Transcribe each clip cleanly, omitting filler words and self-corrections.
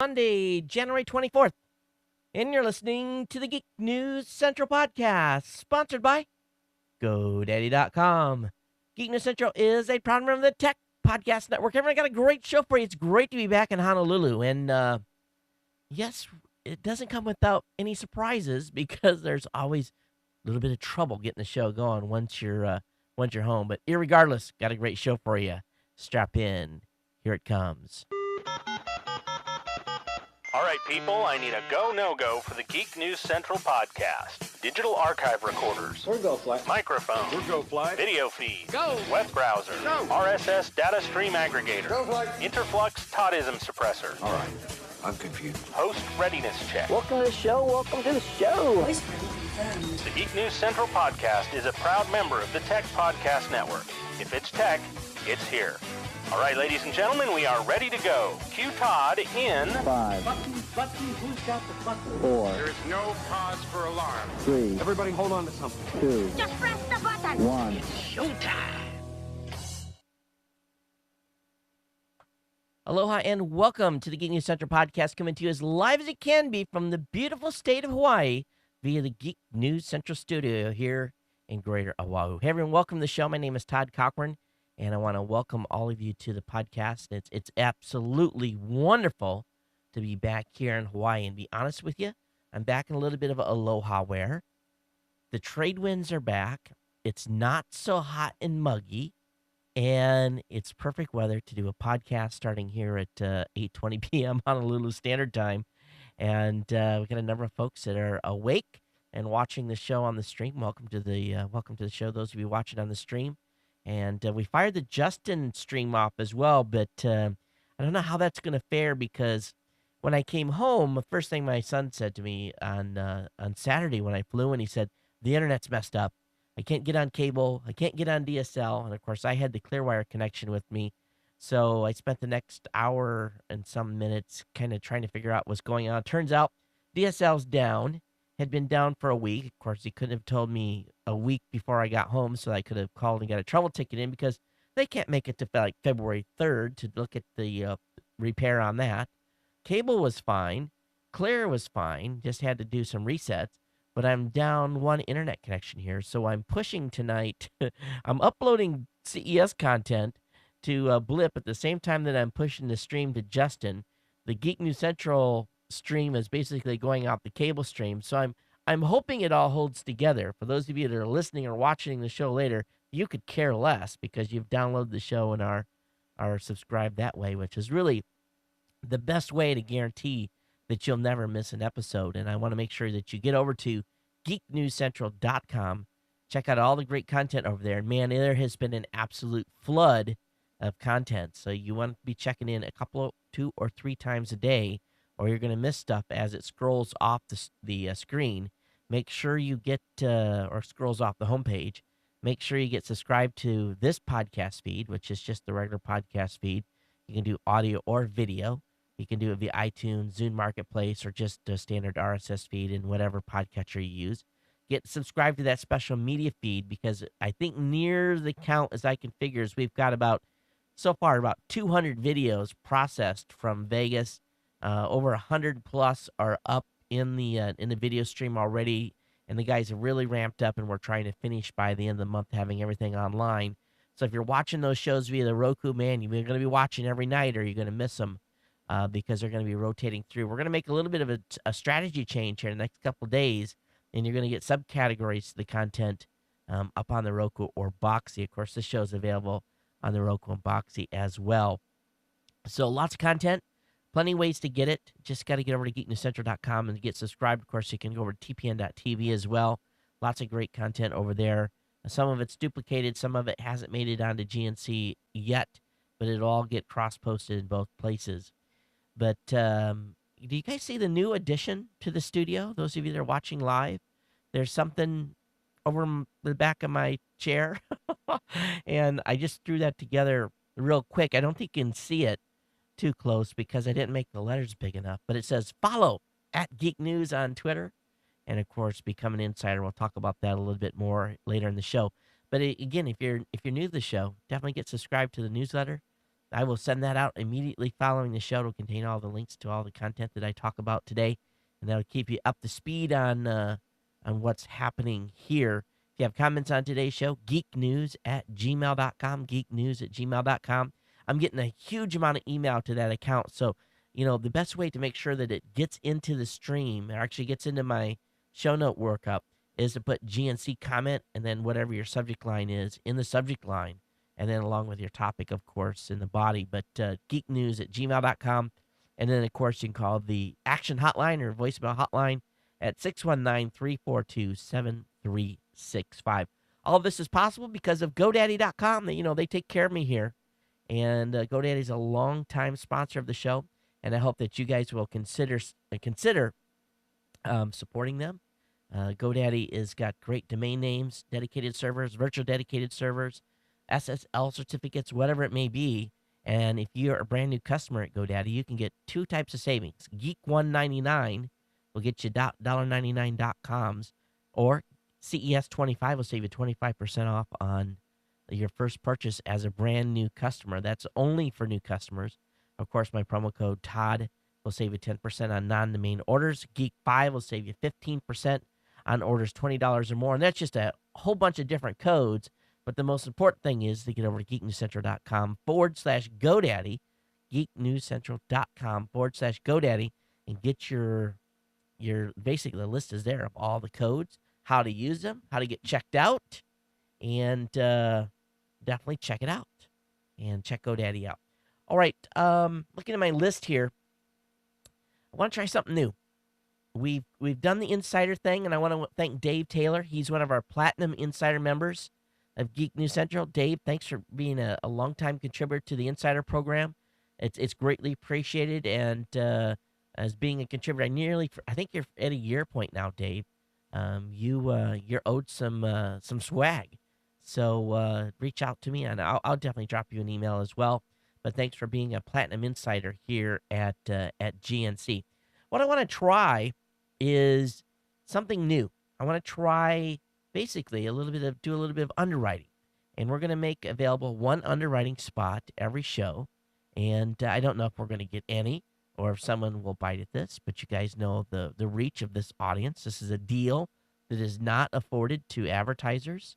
Monday, January 24th, and you're listening to the Geek News Central podcast, sponsored by GoDaddy.com. Geek News Central is a proud member of the Tech Podcast Network. Everyone got a great show for you. It's great to be back in Honolulu, and yes, it doesn't come without any surprises because there's always a little bit of trouble getting the show going once you're home. But irregardless, got a great show for you. Strap in. Here it comes. All right, people, I need a go, no-go for the Geek News Central podcast. Digital archive recorders. We're go flight. Microphone. We're go flight. Video feed. Go. Web browser. Go. RSS data stream aggregator. Go flight. Interflux Toddism suppressor. All right, I'm confused. Host readiness check. Welcome to the show. Welcome to the show. Voice ready confirmed. The Geek News Central podcast is a proud member of the Tech Podcast Network. If it's tech, it's here. All right, ladies and gentlemen, we are ready to go. Cue Todd in 5, Button, who's got the button? 4, There is no cause for alarm. 3, Everybody hold on to something. 2, Just press the button. 1. Aloha and welcome to the Geek News Central podcast, coming to you as live as it can be from the beautiful state of Hawaii via the Geek News Central studio here in Greater Oahu. Hey everyone, welcome to the show. My name is Todd Cochran, and I want to welcome all of you to the podcast. It's absolutely wonderful to be back here in Hawaii, and be honest with you, I'm back in a little bit of aloha wear. The trade winds are back. It's not so hot and muggy. And it's perfect weather to do a podcast starting here at 8:20 p.m. Honolulu Standard Time. And we got a number of folks that are awake and watching the show on the stream. Welcome to the show, those of you watching on the stream. And we fired the Justin stream off as well, but I don't know how that's going to fare, because when I came home, the first thing my son said to me on Saturday when I flew in, he said, the internet's messed up. I can't get on cable. I can't get on DSL. And, of course, I had the Clearwire connection with me. So I spent the next hour and some minutes kind of trying to figure out what's going on. Turns out DSL's down, had been down for a week. Of course, he couldn't have told me a week before I got home, so I could have called and got a trouble ticket in, because they can't make it to like February 3rd to look at the repair on that. Cable was fine. Clear was fine. Just had to do some resets. But I'm down one internet connection here, so I'm pushing tonight. I'm uploading CES content to Blip at the same time that I'm pushing the stream to Justin. The Geek News Central stream is basically going out the cable stream, so I'm hoping it all holds together. For those of you that are listening or watching the show later, you could care less because you've downloaded the show and are subscribed that way, which is really the best way to guarantee that you'll never miss an episode. And I want to make sure that you get over to geeknewscentral.com. Check out all the great content over there. And man, there has been an absolute flood of content. So you want to be checking in two or three times a day, or you're going to miss stuff as it scrolls off the screen. Make sure you get, or scrolls off the homepage. Make sure you get subscribed to this podcast feed, which is just the regular podcast feed. You can do audio or video. You can do it via iTunes, Zune Marketplace, or just a standard RSS feed in whatever podcatcher you use. Get subscribed to that special media feed, because I think near the count, as I can figure, is we've got so far about 200 videos processed from Vegas. Over 100 plus are up in the video stream already, and the guys have really ramped up, and we're trying to finish by the end of the month having everything online. So if you're watching those shows via the Roku, man, you're going to be watching every night, or you're going to miss them. Because they're going to be rotating through. We're going to make a little bit of a strategy change here in the next couple of days, and you're going to get subcategories to the content up on the Roku or Boxy. Of course, this show is available on the Roku and Boxy as well. So lots of content, plenty of ways to get it. Just got to get over to geeknewscentral.com and get subscribed. Of course, you can go over to tpn.tv as well. Lots of great content over there. Some of it's duplicated. Some of it hasn't made it onto GNC yet, but it'll all get cross-posted in both places. But do you guys see the new addition to the studio? Those of you that are watching live, there's something over the back of my chair, and I just threw that together real quick. I don't think you can see it too close because I didn't make the letters big enough, but it says follow at Geek News on Twitter, and of course, become an insider. We'll talk about that a little bit more later in the show. But again, if you're new to the show, definitely get subscribed to the newsletter. I will send that out immediately following the show. It'll contain all the links to all the content that I talk about today, and that'll keep you up to speed on what's happening here. If you have comments on today's show, geeknews@gmail.com, geeknews@gmail.com. I'm getting a huge amount of email to that account, so the best way to make sure that it gets into the stream, or actually gets into my show note workup, is to put GNC comment and then whatever your subject line is in the subject line, and then along with your topic, of course, in the body. But geeknews@gmail.com. And then, of course, you can call the Action Hotline or voicemail hotline at 619-342-7365. All of this is possible because of GoDaddy.com. They take care of me here. And GoDaddy is a longtime sponsor of the show. And I hope that you guys will consider supporting them. GoDaddy has got great domain names, dedicated servers, virtual dedicated servers, SSL certificates, whatever it may be. And if you're a brand new customer at GoDaddy, you can get two types of savings. Geek $1.99 will get you $1.99.coms, or CES 25 will save you 25% off on your first purchase as a brand new customer. That's only for new customers. Of course, my promo code Todd will save you 10% on non-domain orders. Geek 5 will save you 15% on orders $20 or more. And that's just a whole bunch of different codes. But the most important thing is to get over to geeknewscentral.com/GoDaddy, geeknewscentral.com/GoDaddy, and get your basically the list is there of all the codes, how to use them, how to get checked out, and definitely check it out and check GoDaddy out. All right, looking at my list here, I want to try something new. We've done the insider thing, and I want to thank Dave Taylor. He's one of our Platinum Insider members of Geek News Central. Dave, thanks for being a longtime contributor to the Insider program. It's greatly appreciated, and as being a contributor, I think you're at a year point now, Dave. You're owed some swag, so reach out to me, and I'll definitely drop you an email as well. But thanks for being a Platinum Insider here at GNC. What I want to try is something new. I want to try basically do a little bit of underwriting, and we're going to make available one underwriting spot every show. And I don't know if we're going to get any or if someone will bite at this, but you guys know the reach of this audience. This is a deal that is not afforded to advertisers.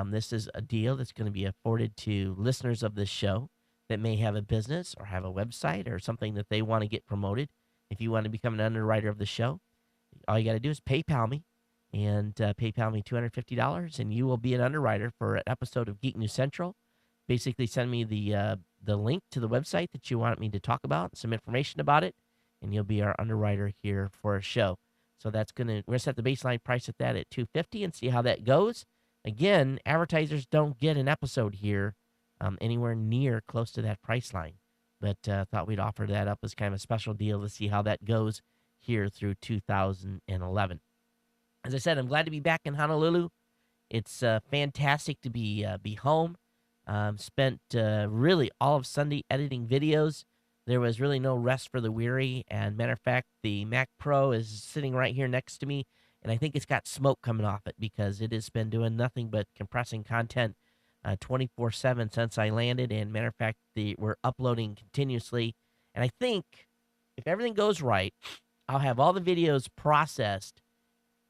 This is a deal that's going to be afforded to listeners of this show that may have a business or have a website or something that they want to get promoted. If you want to become an underwriter of the show, all you got to do is PayPal me, and PayPal me $250, and you will be an underwriter for an episode of Geek News Central. Basically, send me the link to the website that you want me to talk about, some information about it, and you'll be our underwriter here for a show. So we're gonna set the baseline price at that at $250 and see how that goes. Again, advertisers don't get an episode here anywhere near close to that price line, but thought we'd offer that up as kind of a special deal to see how that goes here through 2011. As I said, I'm glad to be back in Honolulu. It's fantastic to be home. Spent really all of Sunday editing videos. There was really no rest for the weary. And matter of fact, the Mac Pro is sitting right here next to me, and I think it's got smoke coming off it because it has been doing nothing but compressing content 24/7 since I landed. And matter of fact, we're uploading continuously. And I think if everything goes right, I'll have all the videos processed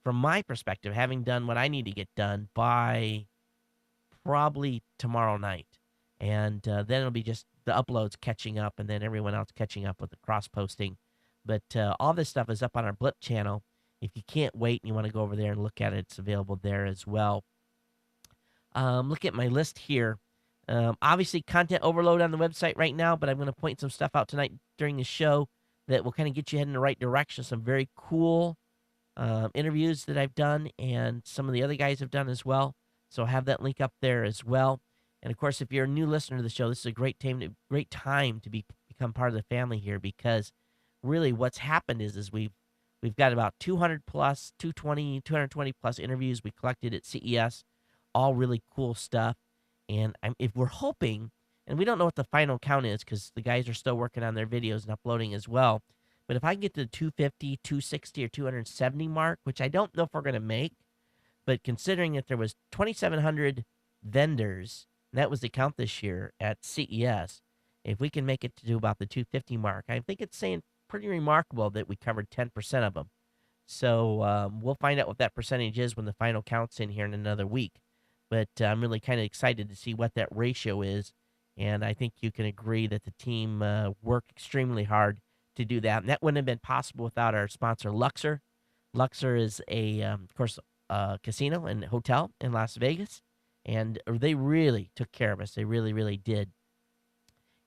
from my perspective, having done what I need to get done by probably tomorrow night. And then it'll be just the uploads catching up and then everyone else catching up with the cross-posting. But all this stuff is up on our Blip channel. If you can't wait and you want to go over there and look at it, it's available there as well. Look at my list here. Obviously, content overload on the website right now, but I'm going to point some stuff out tonight during the show that will kind of get you heading in the right direction. Some very cool interviews that I've done and some of the other guys have done as well. So I'll have that link up there as well. And of course, if you're a new listener to the show, this is a great time to become part of the family here, because really what's happened is we've got about 220 plus interviews we collected at CES, all really cool stuff. And if we're hoping, and we don't know what the final count is because the guys are still working on their videos and uploading as well, but if I can get to the 250, 260, or 270 mark, which I don't know if we're going to make, but considering that there was 2,700 vendors, and that was the count this year at CES, If we can make it to about the 250 mark, I think it's saying pretty remarkable that we covered 10% of them. So we'll find out what that percentage is when the final count's in here in another week. But I'm really kind of excited to see what that ratio is. And I think you can agree that the team worked extremely hard to do that. And that wouldn't have been possible without our sponsor, Luxor. Luxor is of course, casino and hotel in Las Vegas. And they really took care of us. They really, really did.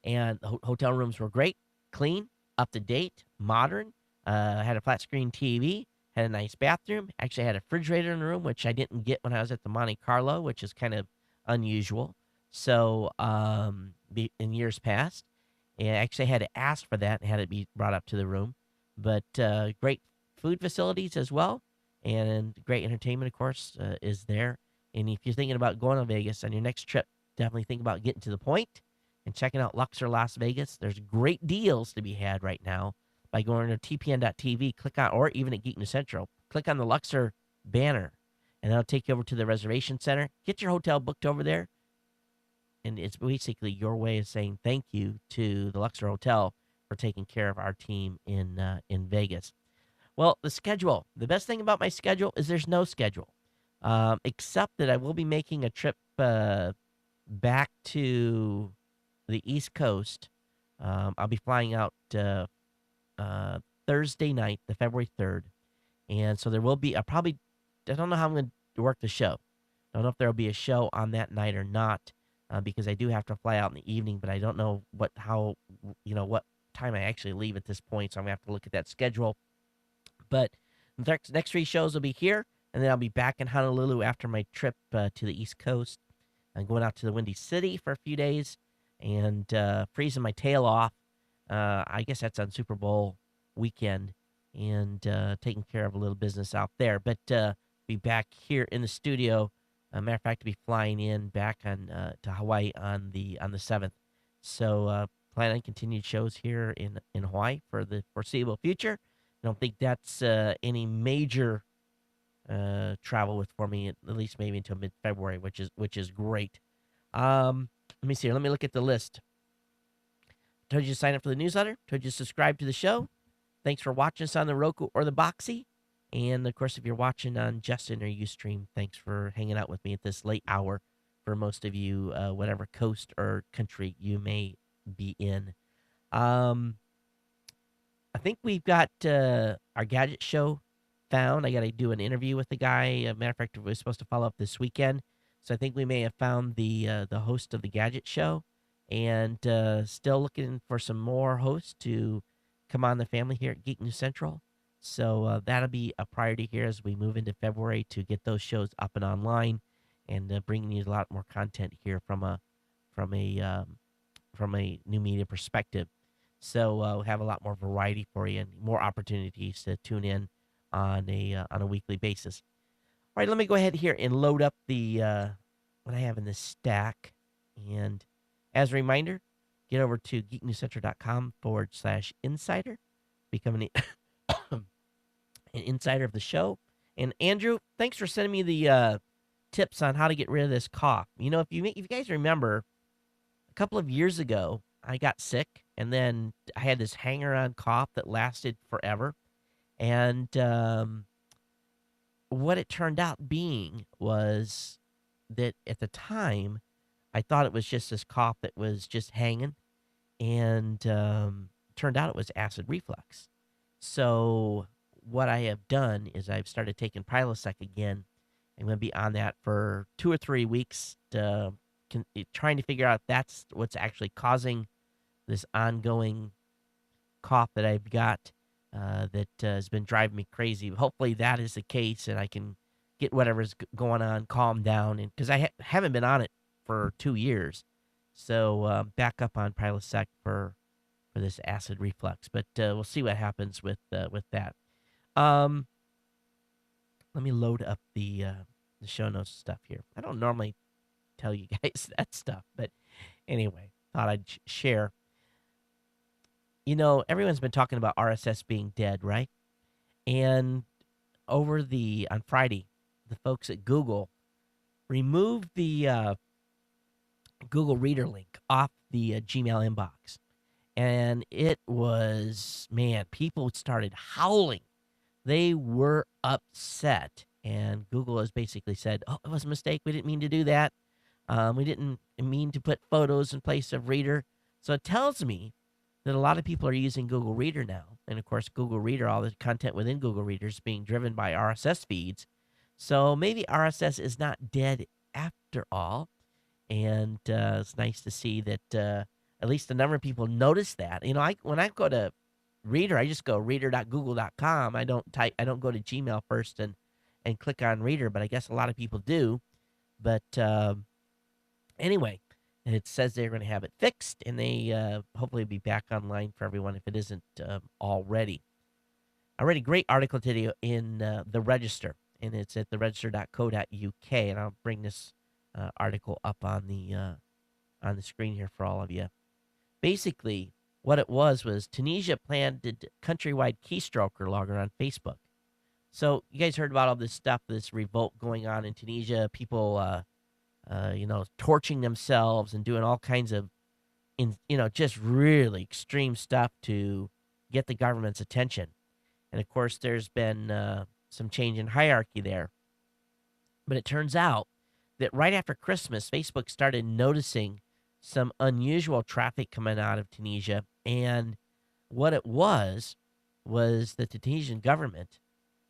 And the hotel rooms were great, clean, up to date, modern. Had a flat screen TV, had a nice bathroom. Actually, had a refrigerator in the room, which I didn't get when I was at the Monte Carlo, which is kind of unusual. So, in years past, and actually had to ask for that and had it be brought up to the room. But great food facilities as well, and great entertainment, of course, is there. And if you're thinking about going to Vegas on your next trip, definitely think about getting to the point and checking out Luxor Las Vegas. There's great deals to be had right now by going to tpn.tv, click on, or even at Geek News Central, click on the Luxor banner, and that'll take you over to the reservation center. Get your hotel booked over there, and it's basically your way of saying thank you to the Luxor Hotel for taking care of our team in Vegas. Well, the schedule. The best thing about my schedule is there's no schedule, except that I will be making a trip back to the East Coast. I'll be flying out Thursday night, the February 3rd. And so there will be, I don't know how I'm going to work the show. I don't know if there will be a show on that night or not, because I do have to fly out in the evening, but I don't know what time I actually leave at this point. So I'm going to have to look at that schedule. But the next 3 shows will be here, and then I'll be back in Honolulu after my trip to the East Coast. I'm going out to the Windy City for a few days and freezing my tail off. I guess that's on Super Bowl weekend, and taking care of a little business out there. But be back here in the studio. Matter of fact, to be flying in back on to Hawaii on the 7th. So plan on continued shows here in Hawaii for the foreseeable future. I don't think that's any major travel with for me, at least maybe until mid-February, which is great. Let me see here. Let me look at the list. Told you to sign up for the newsletter. Told you to subscribe to the show. Thanks for watching us on the Roku or the Boxy. And, of course, if you're watching on Justin or Ustream, thanks for hanging out with me at this late hour for most of you, whatever coast or country you may be in. I think we've got our gadget show found. I got to do an interview with the guy. Matter of fact, we're supposed to follow up this weekend. So I think we may have found the host of the gadget show, and still looking for some more hosts to come on the family here at Geek News Central. So that'll be a priority here as we move into February to get those shows up and online, and bringing you a lot more content here from a new media perspective. So we'll have a lot more variety for you and more opportunities to tune in on a weekly basis. All right, let me go ahead here and load up the what I have in this stack. And as a reminder, get over to geeknewscentral.com/insider. Become an insider of the show. And Andrew, thanks for sending me the tips on how to get rid of this cough. You know, if you guys remember, a couple of years ago, I got sick, and then I had this hanger-on cough that lasted forever. And what it turned out being was that at the time, I thought it was just this cough that was just hanging, and turned out it was acid reflux. So what I have done is I've started taking Prilosec again. I'm going to be on that for 2 or 3 weeks, trying to figure out if that's what's actually causing this ongoing cough that I've got that has been driving me crazy. Hopefully that is the case, and I can get whatever's going on calmed down. And because I haven't been on it for 2 years, so back up on Prilosec for this acid reflux. But we'll see what happens with that. Let me load up the show notes stuff here. I don't normally tell you guys that stuff, but anyway, thought I'd share. You know, everyone's been talking about RSS being dead, right? And on Friday, the folks at Google removed the Google Reader link off the Gmail inbox. And it was, man, people started howling. They were upset. And Google has basically said, oh, it was a mistake. We didn't mean to do that. We didn't mean to put photos in place of Reader. So it tells me that a lot of people are using Google Reader now. And of course, Google Reader, all the content within Google Reader is being driven by RSS feeds. So maybe RSS is not dead after all. And it's nice to see that at least a number of people notice that. You know, when I go to Reader, I just go reader.google.com. I don't go to Gmail first and click on Reader, but I guess a lot of people do. But anyway, it says they're going to have it fixed, and they hopefully be back online for everyone if it isn't already. I read a great article today in the Register, and it's at theregister.co.uk, and I'll bring this article up on the screen here for all of you. Basically, what it was Tunisia planned countrywide keystroke logger on Facebook. So you guys heard about all this stuff, this revolt going on in Tunisia, people, torching themselves and doing all kinds of, just really extreme stuff to get the government's attention. And of course, there's been some change in hierarchy there. But it turns out that right after Christmas, Facebook started noticing some unusual traffic coming out of Tunisia. And what it was that the Tunisian government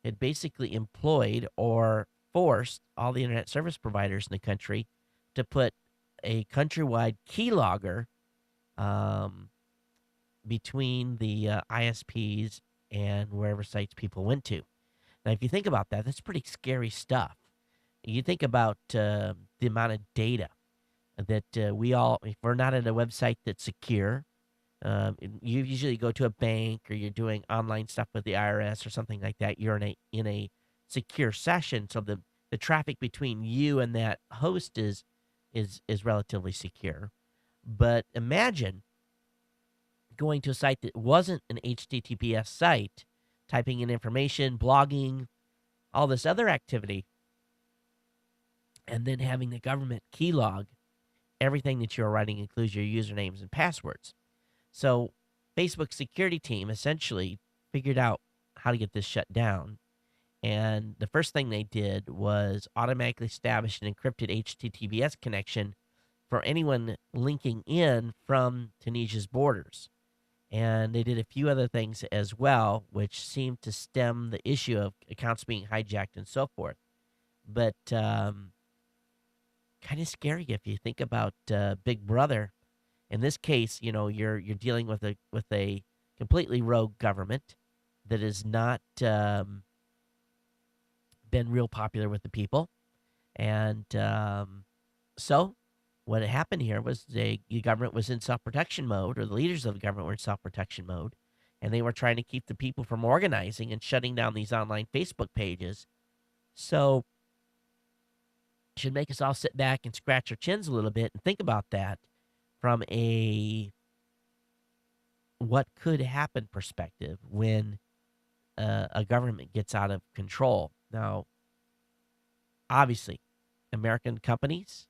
had basically employed or forced all the internet service providers in the country to put a countrywide keylogger between the ISPs and wherever sites people went to. Now, if you think about that, that's pretty scary stuff. You think about the amount of data that if we're not at a website that's secure, you usually go to a bank or you're doing online stuff with the IRS or something like that. You're in a secure session, so the traffic between you and that host is relatively secure. But imagine going to a site that wasn't an HTTPS site, typing in information, blogging, all this other activity, and then having the government keylog everything that you're writing, includes your usernames and passwords. So Facebook's security team essentially figured out how to get this shut down. And the first thing they did was automatically establish an encrypted HTTPS connection for anyone linking in from Tunisia's borders. And they did a few other things as well, which seemed to stem the issue of accounts being hijacked and so forth. But kind of scary if you think about Big Brother. In this case, you're dealing with a completely rogue government that has not been real popular with the people, and so what had happened here was the government was in self-protection mode, or the leaders of the government were in self-protection mode, and they were trying to keep the people from organizing and shutting down these online Facebook pages. So it should make us all sit back and scratch our chins a little bit and think about that from a what could happen perspective when a government gets out of control. Now, obviously, American companies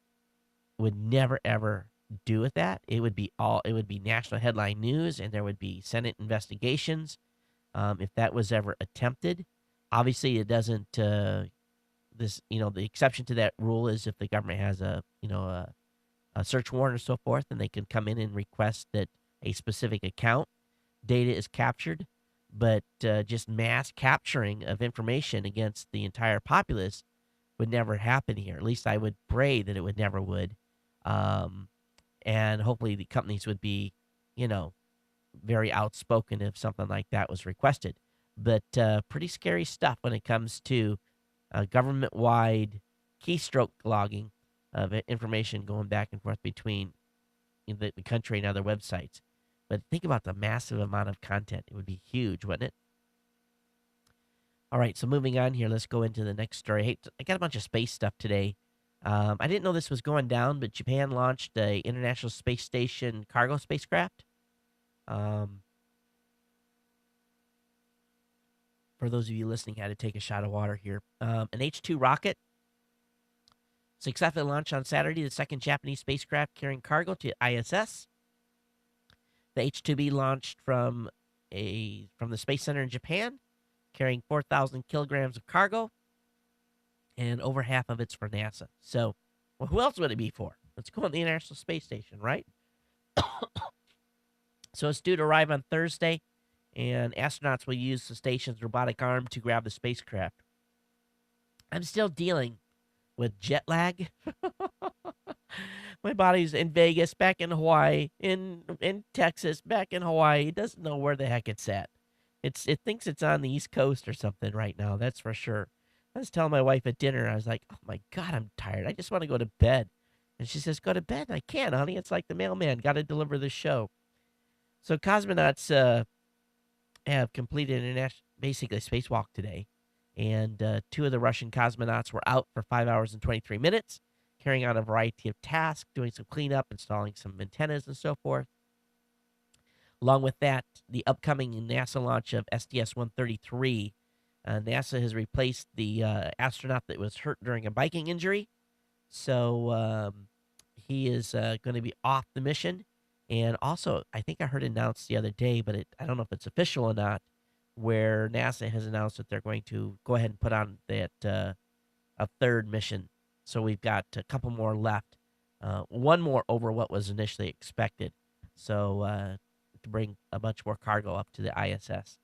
would never ever do with that. It would be national headline news, and there would be Senate investigations if that was ever attempted. Obviously, it doesn't. The exception to that rule is if the government has a search warrant or so forth, and they can come in and request that a specific account data is captured. But just mass capturing of information against the entire populace would never happen here. At least I would pray that it would never would. And hopefully the companies would be, very outspoken if something like that was requested. But pretty scary stuff when it comes to government-wide keystroke logging of information going back and forth between the country and other websites. But think about the massive amount of content. It would be huge, wouldn't it? All right, so moving on here, let's go into the next story. Hey, I got a bunch of space stuff today. I didn't know this was going down, but Japan launched a International Space Station cargo spacecraft. For those of you listening, I had to take a shot of water here. An H-2 rocket successfully launched on Saturday, the second Japanese spacecraft carrying cargo to ISS. The H-2B launched from the Space Center in Japan, carrying 4,000 kilograms of cargo, and over half of it's for NASA. So, well, who else would it be for? Let's go on the International Space Station, right? So it's due to arrive on Thursday, and astronauts will use the station's robotic arm to grab the spacecraft. I'm still dealing with jet lag. My body's in Vegas, back in Hawaii, in Texas, back in Hawaii. It doesn't know where the heck it's at. It thinks it's on the East Coast or something right now. That's for sure. I was telling my wife at dinner, I was like, "Oh my God, I'm tired. I just want to go to bed." And she says, "Go to bed." And I can't, honey. It's like the mailman. Got to deliver the show. So cosmonauts have completed basically a spacewalk today, and 2 of the Russian cosmonauts were out for 5 hours and 23 minutes, carrying out a variety of tasks, doing some cleanup, installing some antennas, and so forth. Along with that, the upcoming NASA launch of STS-133, NASA has replaced the astronaut that was hurt during a biking injury, so he is going to be off the mission. And also, I think I heard announced the other day, but I don't know if it's official or not, where NASA has announced that they're going to go ahead and put on that a 3rd mission. So we've got a couple more left, 1 more over what was initially expected. So to bring a bunch more cargo up to the ISS.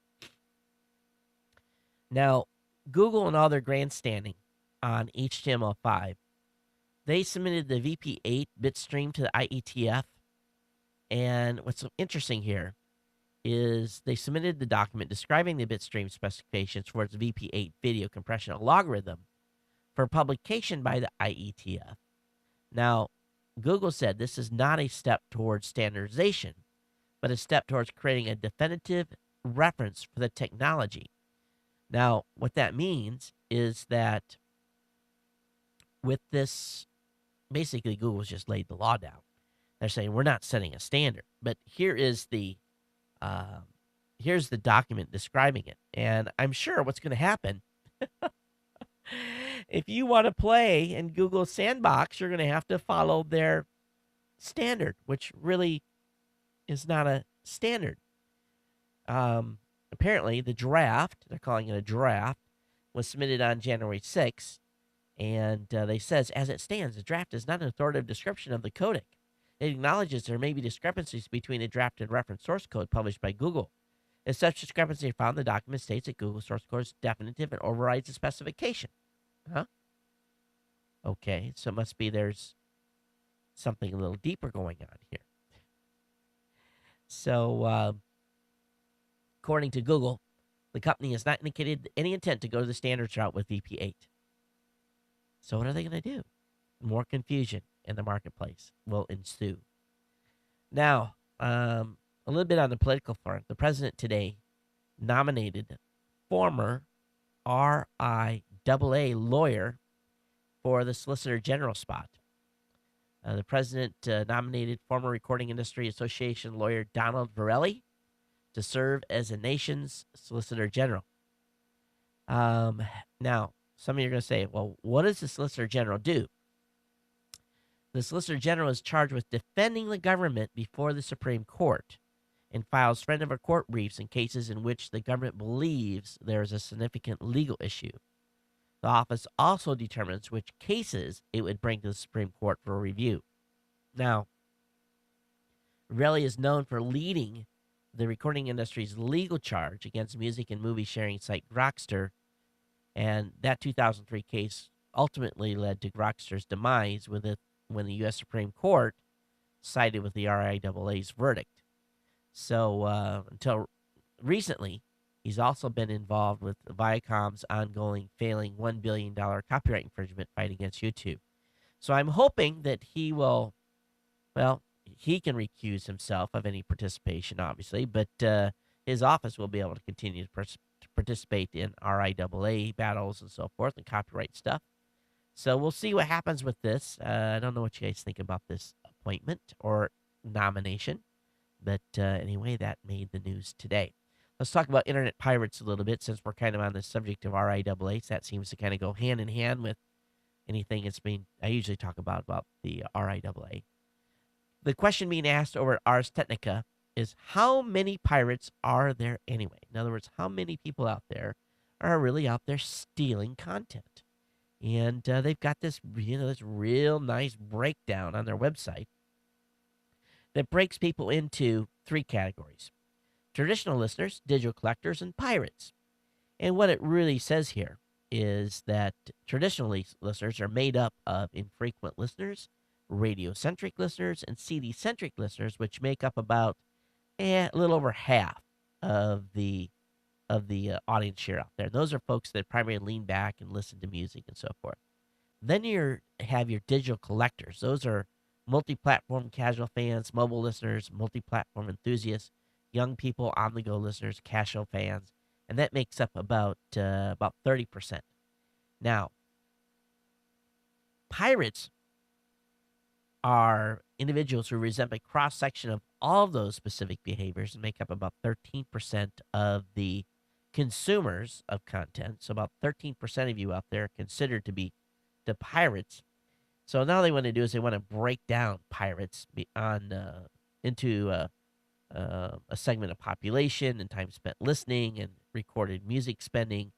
Now, Google and all their grandstanding on HTML5, they submitted the VP8 bitstream to the IETF. And what's so interesting here is they submitted the document describing the bitstream specifications for its VP8 video compression algorithm for publication by the IETF. Now, Google said this is not a step towards standardization, but a step towards creating a definitive reference for the technology. Now, what that means is that with this, basically Google's just laid the law down. They're saying we're not setting a standard, but here's the document describing it, and I'm sure what's going to happen. If you want to play in Google's sandbox, you're going to have to follow their standard, which really is not a standard. Apparently, the draft, they're calling it a draft, was submitted on January 6th, and they says, as it stands, the draft is not an authoritative description of the codec. It acknowledges there may be discrepancies between the draft and reference source code published by Google. If such discrepancy are found, the document states that Google source code is definitive and overrides the specification. Huh? Okay, so it must be there's something a little deeper going on here. So, according to Google, the company has not indicated any intent to go to the standards route with VP8. So what are they going to do? More confusion in the marketplace will ensue. Now, a little bit on the political front. The president today nominated former RIAA lawyer for the Solicitor General spot. The president nominated former Recording Industry Association lawyer Donald Verrilli to serve as the nation's Solicitor General. Now, some of you are going to say, well, what does the Solicitor General do? The Solicitor General is charged with defending the government before the Supreme Court and files friend of a court briefs in cases in which the government believes there is a significant legal issue. The office also determines which cases it would bring to the Supreme Court for review. Now, Verrilli is known for leading the recording industry's legal charge against music and movie sharing site Grokster, and that 2003 case ultimately led to Grokster's demise when the U.S. Supreme Court sided with the RIAA's verdict. So until recently, he's also been involved with Viacom's ongoing failing $1 billion copyright infringement fight against YouTube. So I'm hoping that he will, well, he can recuse himself of any participation, obviously, but his office will be able to continue to participate in RIAA battles and so forth and copyright stuff. So we'll see what happens with this. I don't know what you guys think about this appointment or nomination, but anyway, that made the news today. Let's talk about internet pirates a little bit since we're kind of on the subject of RIAA. So that seems to kind of go hand in hand with anything I usually talk about the RIAA. The question being asked over at Ars Technica is how many pirates are there anyway? In other words, how many people out there are really out there stealing content? And they've got this, this real nice breakdown on their website that breaks people into three categories: traditional listeners, digital collectors, and pirates. And what it really says here is that traditional listeners are made up of infrequent listeners, radio-centric listeners, and CD-centric listeners, which make up about a little over half of the audience share out there. Those are folks that primarily lean back and listen to music and so forth. Then you have your digital collectors. Those are multi-platform casual fans, mobile listeners, multi-platform enthusiasts, young people, on-the-go listeners, casual fans, and that makes up about 30%. Now, pirates are individuals who represent a cross-section of all of those specific behaviors and make up about 13% of the consumers of content. So about 13% of you out there are considered to be the pirates. So now they want to do is they want to break down pirates into a segment of population and time spent listening and recorded music spending.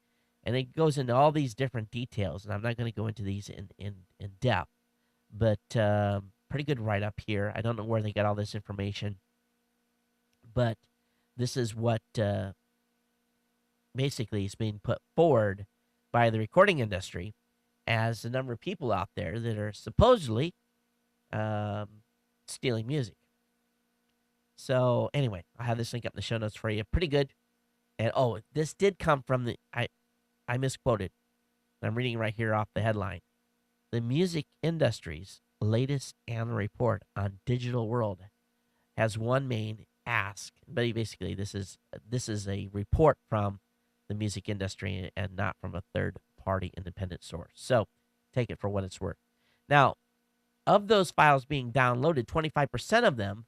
And it goes into all these different details. And I'm not going to go into these in depth, but pretty good write-up here. I don't know where they got all this information, but this is what basically is being put forward by the recording industry as the number of people out there that are supposedly stealing music. So anyway, I'll have this link up in the show notes for you. Pretty good. And this did come from I misquoted. I'm reading right here off the headline. The music industry's latest annual report on digital world has one main ask, but basically this is a report from the music industry and not from a third-party independent source. So take it for what it's worth. Now, of those files being downloaded, 25% of them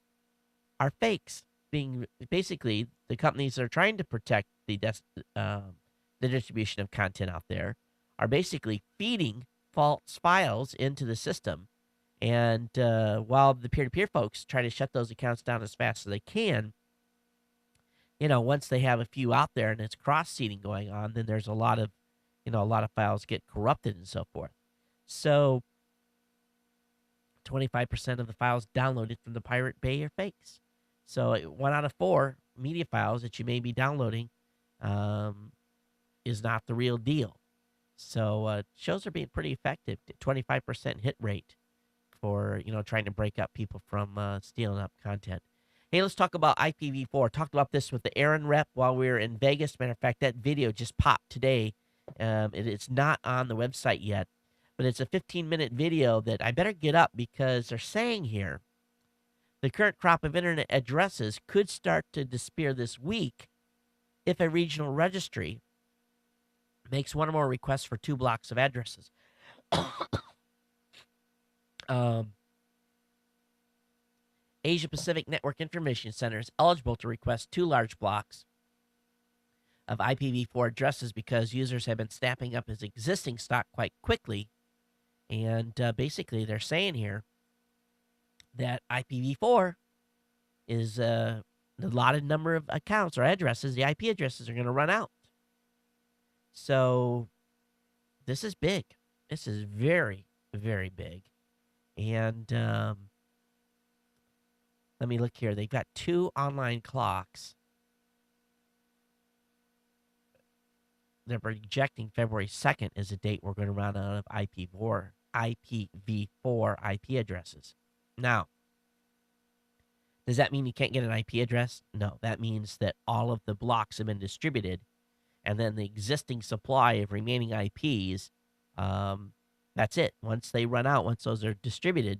are fakes. Being basically the companies that are trying to protect the distribution of content out there are basically feeding false files into the system. And while the peer-to-peer folks try to shut those accounts down as fast as they can, once they have a few out there and it's cross-seeding going on, then there's a lot of files get corrupted and so forth. So 25% of the files downloaded from the Pirate Bay are fakes. So 1 out of 4 media files that you may be downloading is not the real deal. So shows are being pretty effective. 25% hit rate for trying to break up people from stealing up content. Hey, let's talk about IPv4. Talked about this with the Aaron rep while we were in Vegas. Matter of fact, that video just popped today. It's not on the website yet, but it's a 15-minute video that I better get up because they're saying here the current crop of internet addresses could start to disappear this week if a regional registry makes one or more requests for 2 blocks of addresses. Asia Pacific Network Information Center is eligible to request 2 large blocks of IPv4 addresses because users have been snapping up his existing stock quite quickly. And basically, they're saying here that IPv4 is the allotted number of accounts or addresses, the IP addresses are going to run out. So this is big. This is very, very big. And let me look here. They've got 2 online clocks. They're projecting February 2nd as a date we're going to run out of IPv4 IP addresses. Now, does that mean you can't get an IP address? No, that means that all of the blocks have been distributed, and then the existing supply of remaining IPs, that's it. Once they run out, once those are distributed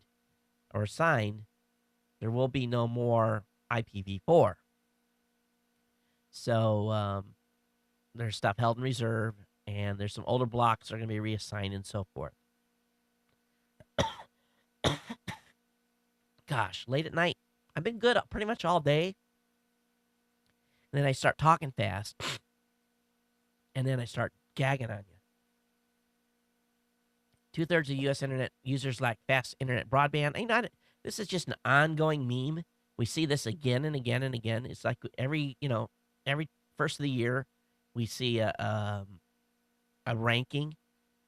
or assigned, there will be no more IPv4. So there's stuff held in reserve, and there's some older blocks that are going to be reassigned and so forth. Gosh, late at night. I've been good pretty much all day. And then I start talking fast. And then I start gagging on you. 2/3 of U.S. internet users lack fast internet broadband. This is just an ongoing meme We see this again and again and again. It's like every first of the year, we see a ranking.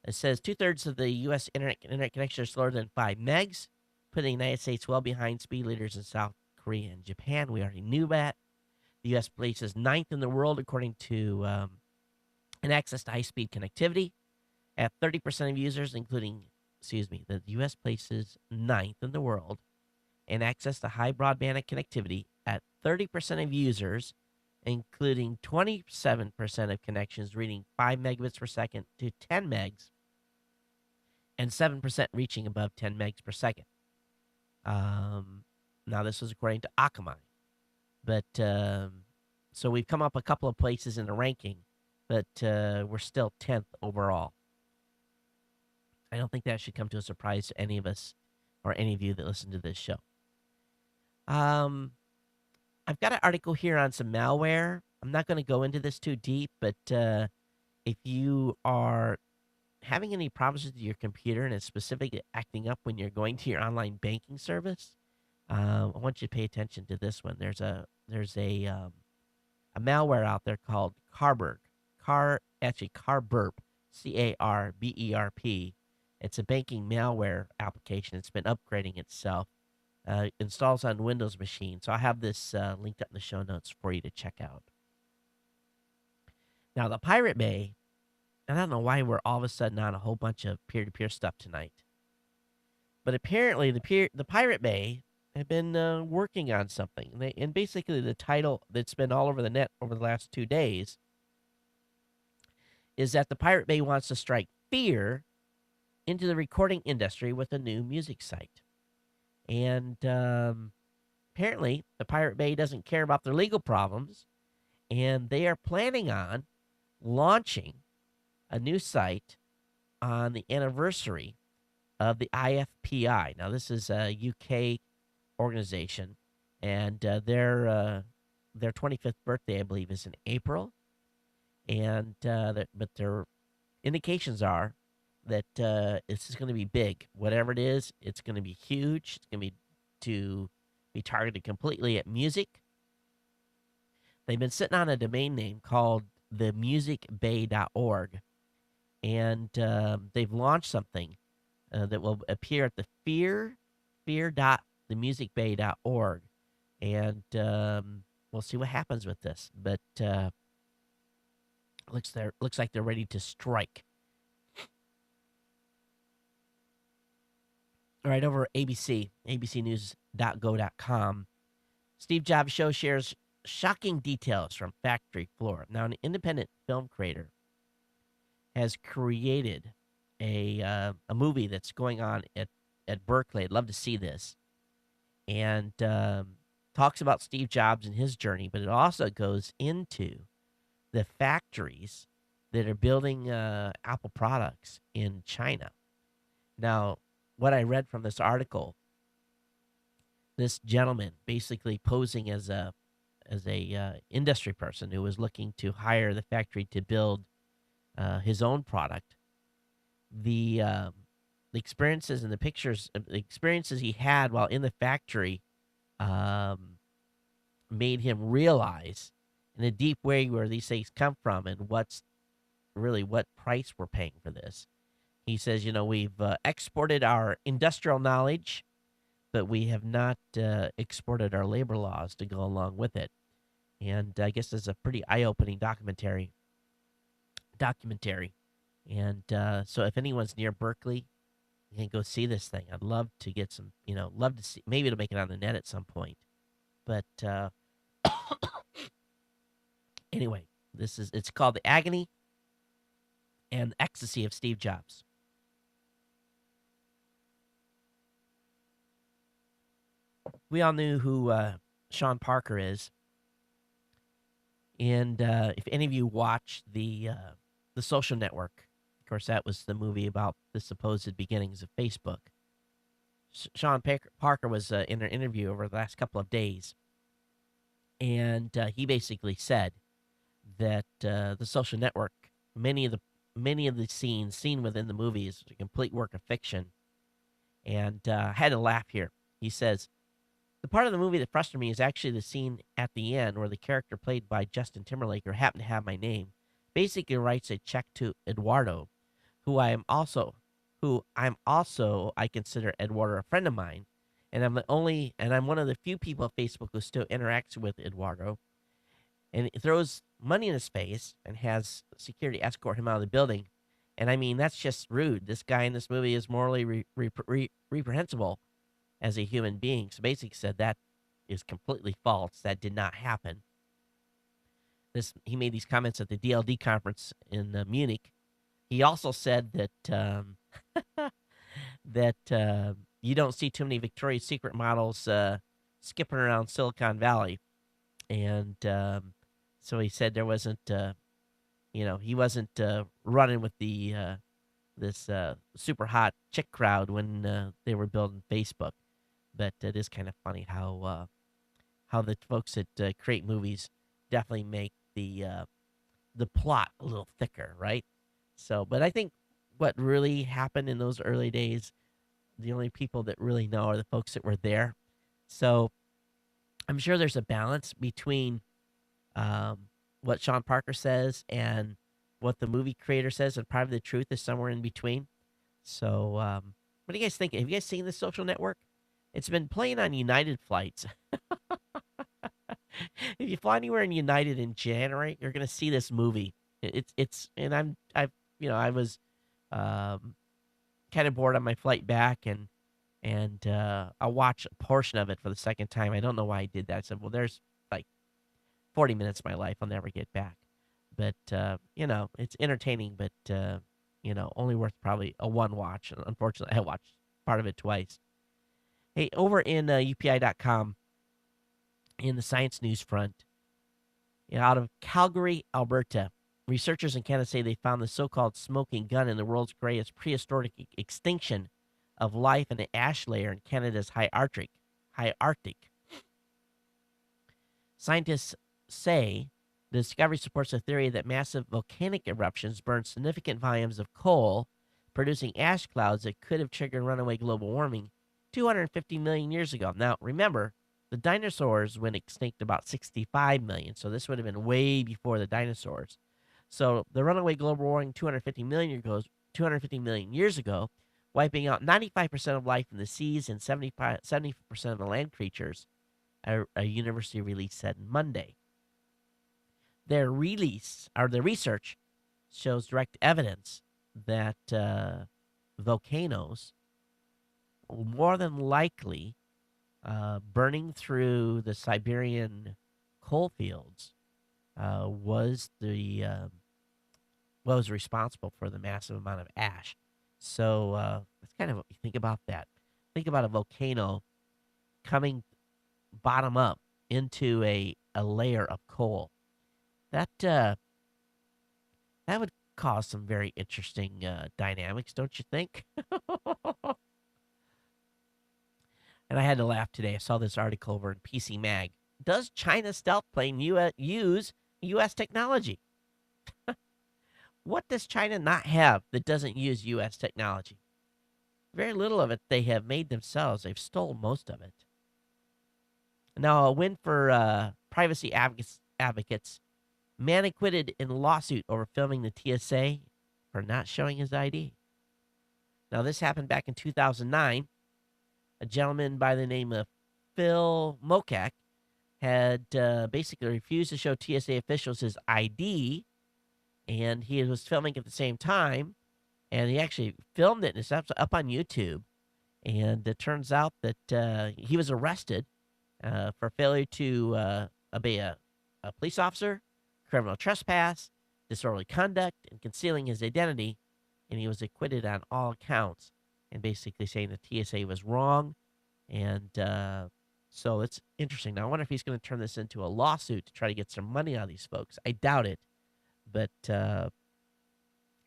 It says 2/3 of the U.S. internet connections are slower than 5 megs, putting the United States well behind speed leaders in South Korea and Japan. We already knew that. The U.S. places ninth in the world according to an access to high-speed connectivity at 30% of users, the U.S. places ninth in the world in access to high broadband connectivity at 30% of users, including 27% of connections reading 5 megabits per second to 10 megs, and 7% reaching above 10 megs per second. Now, this was according to Akamai. But so we've come up a couple of places in the ranking, but we're still 10th overall. I don't think that should come to a surprise to any of us or any of you that listen to this show. I've got an article here on some malware. I'm not going to go into this too deep, but if you are having any problems with your computer and it's specifically acting up when you're going to your online banking service, I want you to pay attention to this one. There's a malware out there called Carberp, Carberp. It's a banking malware application. It's been upgrading itself. Installs on Windows machine. So I have this linked up in the show notes for you to check out. Now, the Pirate Bay, and I don't know why we're all of a sudden on a whole bunch of peer-to-peer stuff tonight, but apparently the Pirate Bay have been working on something. And basically the title that's been all over the net over the last 2 days is that the Pirate Bay wants to strike fear into the recording industry with a new music site. And apparently the Pirate Bay doesn't care about their legal problems, and they are planning on launching a new site on the anniversary of the IFPI. Now, this is a UK organization, and their 25th birthday, I believe, is in April. And but their indications are that this is going to be big. Whatever it is, it's going to be huge. It's going to be targeted completely at music. They've been sitting on a domain name called themusicbay.org, and they've launched something that will appear at the fear.themusicbay.org, and we'll see what happens with this. But looks like they're ready to strike. All right, over at ABC, abcnews.go.com, Steve Jobs Show shares shocking details from factory floor. Now, an independent film creator has created a movie that's going on at Berkeley. I'd love to see this. And talks about Steve Jobs and his journey, but it also goes into the factories that are building Apple products in China. Now, what I read from this article, this gentleman basically posing as a industry person who was looking to hire the factory to build his own product. The experiences and the pictures, the experiences he had while in the factory, made him realize in a deep way where these things come from and what price we're paying for this. He says, we've exported our industrial knowledge, but we have not exported our labor laws to go along with it. And I guess it's a pretty eye-opening documentary. And so if anyone's near Berkeley, you can go see this thing. I'd love to get some, love to see. Maybe it'll make it on the net at some point. But anyway, it's called The Agony and Ecstasy of Steve Jobs. We all knew who Sean Parker is. And if any of you watched the Social Network, of course, that was the movie about the supposed beginnings of Facebook. Sean Parker was in an interview over the last couple of days, and he basically said that the Social Network, many of the scenes seen within the movie is a complete work of fiction. And I had to laugh here. He says, The part of the movie that frustrated me is actually the scene at the end where the character played by Justin Timberlake, or Happen to Have My Name, basically writes a check to Eduardo, who I consider Eduardo a friend of mine, and I'm one of the few people on Facebook who still interacts with Eduardo, and he throws money in his face and has security escort him out of the building. And I mean, that's just rude. This guy in this movie is morally reprehensible as a human being. So basically said that is completely false. That did not happen. He made these comments at the DLD conference in Munich. He also said that you don't see too many Victoria's Secret models skipping around Silicon Valley, and so he said there wasn't, he wasn't running with this super hot chick crowd when they were building Facebook. But it is kind of funny how the folks that create movies definitely make the plot a little thicker, right? So, but I think what really happened in those early days, the only people that really know are the folks that were there. So I'm sure there's a balance between what Sean Parker says and what the movie creator says, and probably the truth is somewhere in between. So what do you guys think? Have you guys seen The Social Network? It's been playing on United flights. If you fly anywhere in United in January, you're going to see this movie. And I was kind of bored on my flight back, and I watched a portion of it for the second time. I don't know why I did that. I said, well, there's like 40 minutes of my life I'll never get back. But, it's entertaining, but, only worth probably a one watch. And unfortunately, I watched part of it twice. Hey, over in UPI.com, in the science news front, out of Calgary, Alberta, researchers in Canada say they found the so-called smoking gun in the world's greatest prehistoric extinction of life in an ash layer in Canada's high Arctic. Scientists say the discovery supports a theory that massive volcanic eruptions burned significant volumes of coal, producing ash clouds that could have triggered runaway global warming 250 million years ago. Now, remember, the dinosaurs went extinct about 65 million, so this would have been way before the dinosaurs. So the runaway global warming 250 million years ago, wiping out 95% of life in the seas and 70% of the land creatures, a university release said Monday. Their research shows direct evidence that volcanoes, more than likely burning through the Siberian coal fields, was responsible for the massive amount of ash. So that's kind of what you think about that. Think about a volcano coming bottom up into a layer of coal. That would cause some very interesting dynamics, don't you think? And I had to laugh today. I saw this article over in PC Mag. Does China's stealth plane use U.S. technology? What does China not have that doesn't use U.S. technology? Very little of it they have made themselves. They've stolen most of it. Now, a win for privacy advocates. Man acquitted in lawsuit over filming the TSA for not showing his ID. Now, this happened back in 2009. A gentleman by the name of Phil Mokak had basically refused to show TSA officials his ID, and he was filming at the same time, and he actually filmed it, and it's up on YouTube. And it turns out that he was arrested for failure to obey a police officer, criminal trespass, disorderly conduct, and concealing his identity, and he was acquitted on all accounts, and basically saying the TSA was wrong. And so it's interesting. Now, I wonder if he's going to turn this into a lawsuit to try to get some money out of these folks. I doubt it. But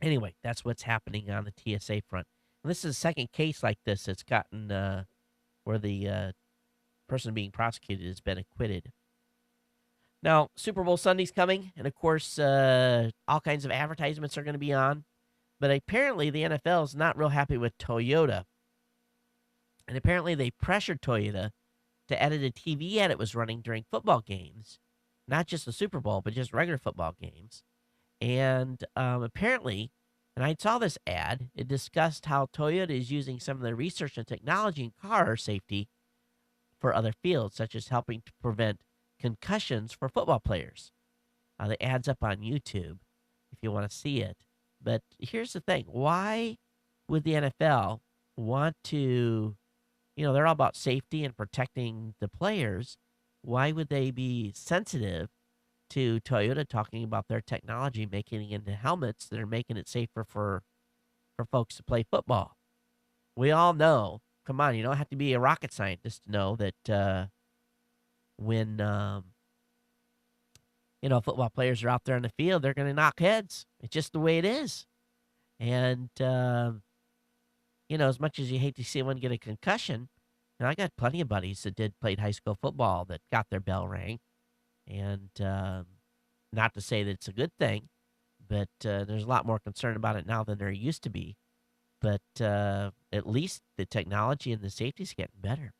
anyway, that's what's happening on the TSA front. And this is the second case like this that's gotten where the person being prosecuted has been acquitted. Now, Super Bowl Sunday's coming, and of course, all kinds of advertisements are going to be on. But apparently, the NFL is not real happy with Toyota. And apparently, they pressured Toyota to edit a TV ad it was running during football games, not just the Super Bowl, but just regular football games. And apparently, and I saw this ad, it discussed how Toyota is using some of their research and technology in car safety for other fields, such as helping to prevent concussions for football players. The ad's up on YouTube if you want to see it. But here's the thing. Why would the NFL want to, they're all about safety and protecting the players. Why would they be sensitive to Toyota talking about their technology, making it into helmets that are making it safer for folks to play football? We all know, come on, you don't have to be a rocket scientist to know that when football players are out there in the field, they're going to knock heads. It's just the way it is. And, as much as you hate to see one get a concussion, I got plenty of buddies that played high school football that got their bell rang. And not to say that it's a good thing, but there's a lot more concern about it now than there used to be. But at least the technology and the safety is getting better.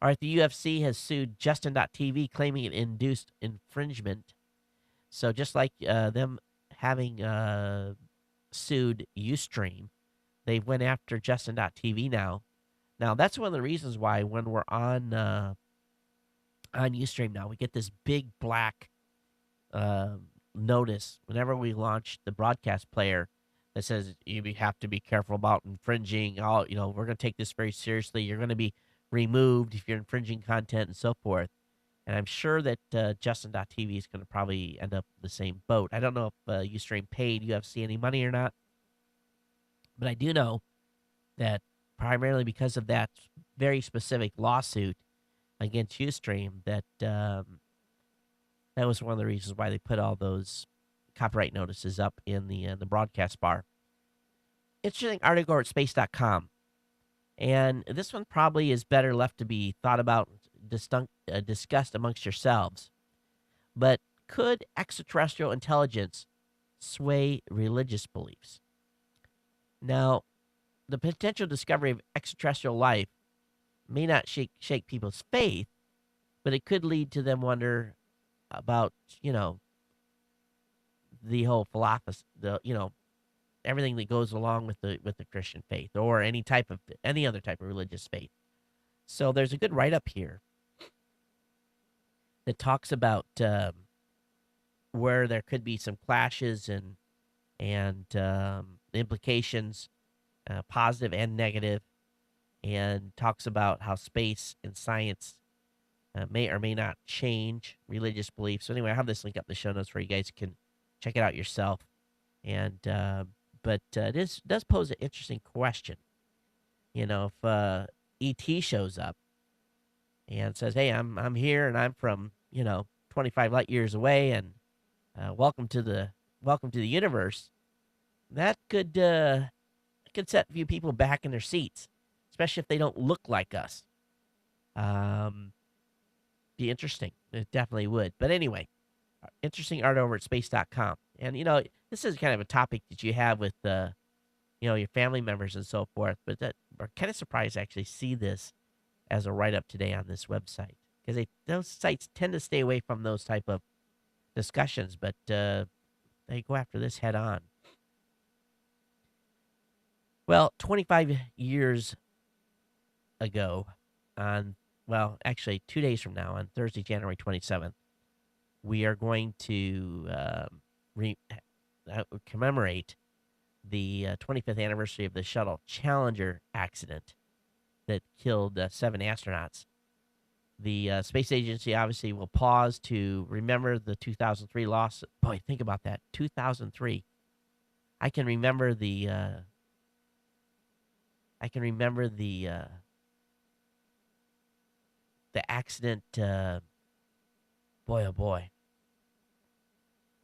All right, the UFC has sued Justin.tv, claiming it induced infringement. So just like them having sued Ustream, they went after Justin.tv now. Now, that's one of the reasons why when we're on Ustream now, we get this big black notice whenever we launch the broadcast player that says you have to be careful about infringing. We're going to take this very seriously. You're going to be removed if you're infringing content and so forth. And I'm sure that Justin.tv is going to probably end up in the same boat. I don't know if Ustream paid UFC any money or not, but I do know that primarily because of that very specific lawsuit against Ustream, that that was one of the reasons why they put all those copyright notices up in the broadcast bar. Interesting article at Space.com. And this one probably is better left to be thought about, discussed amongst yourselves. But could extraterrestrial intelligence sway religious beliefs? Now, the potential discovery of extraterrestrial life may not shake people's faith, but it could lead to them wonder about, the whole philosophy, everything that goes along with the Christian faith or any other type of religious faith. So there's a good write-up here that talks about where there could be some clashes and implications, positive and negative, and talks about how space and science may or may not change religious beliefs. So anyway, I have this link up in the show notes where you guys can check it out yourself. And but it does pose an interesting question. If ET shows up and says, "Hey, I'm here and I'm from 25 light years away, and welcome to the universe," that could set a few people back in their seats, especially if they don't look like us. Be interesting. It definitely would. But anyway, interesting art over at space.com. And, this is kind of a topic that you have with, your family members and so forth. But that we're kind of surprised to actually see this as a write-up today on this website. Because those sites tend to stay away from those type of discussions. But they go after this head on. Well, 25 years ago, actually 2 days from now, on Thursday, January 27th, we are going to commemorate the 25th anniversary of the Shuttle Challenger accident that killed 7 astronauts. The space agency obviously will pause to remember the 2003 loss. Boy, think about that, 2003. I can remember the accident, boy, oh boy,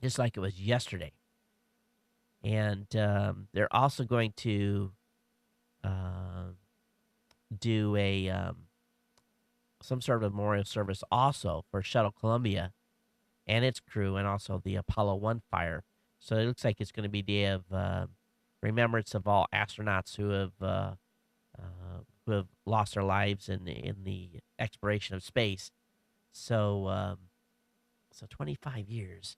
just like it was yesterday. And they're also going to do some sort of memorial service also for Shuttle Columbia and its crew, and also the Apollo 1 fire. So it looks like it's going to be a day of remembrance of all astronauts who who have lost their lives in the exploration of space. So, so 25 years.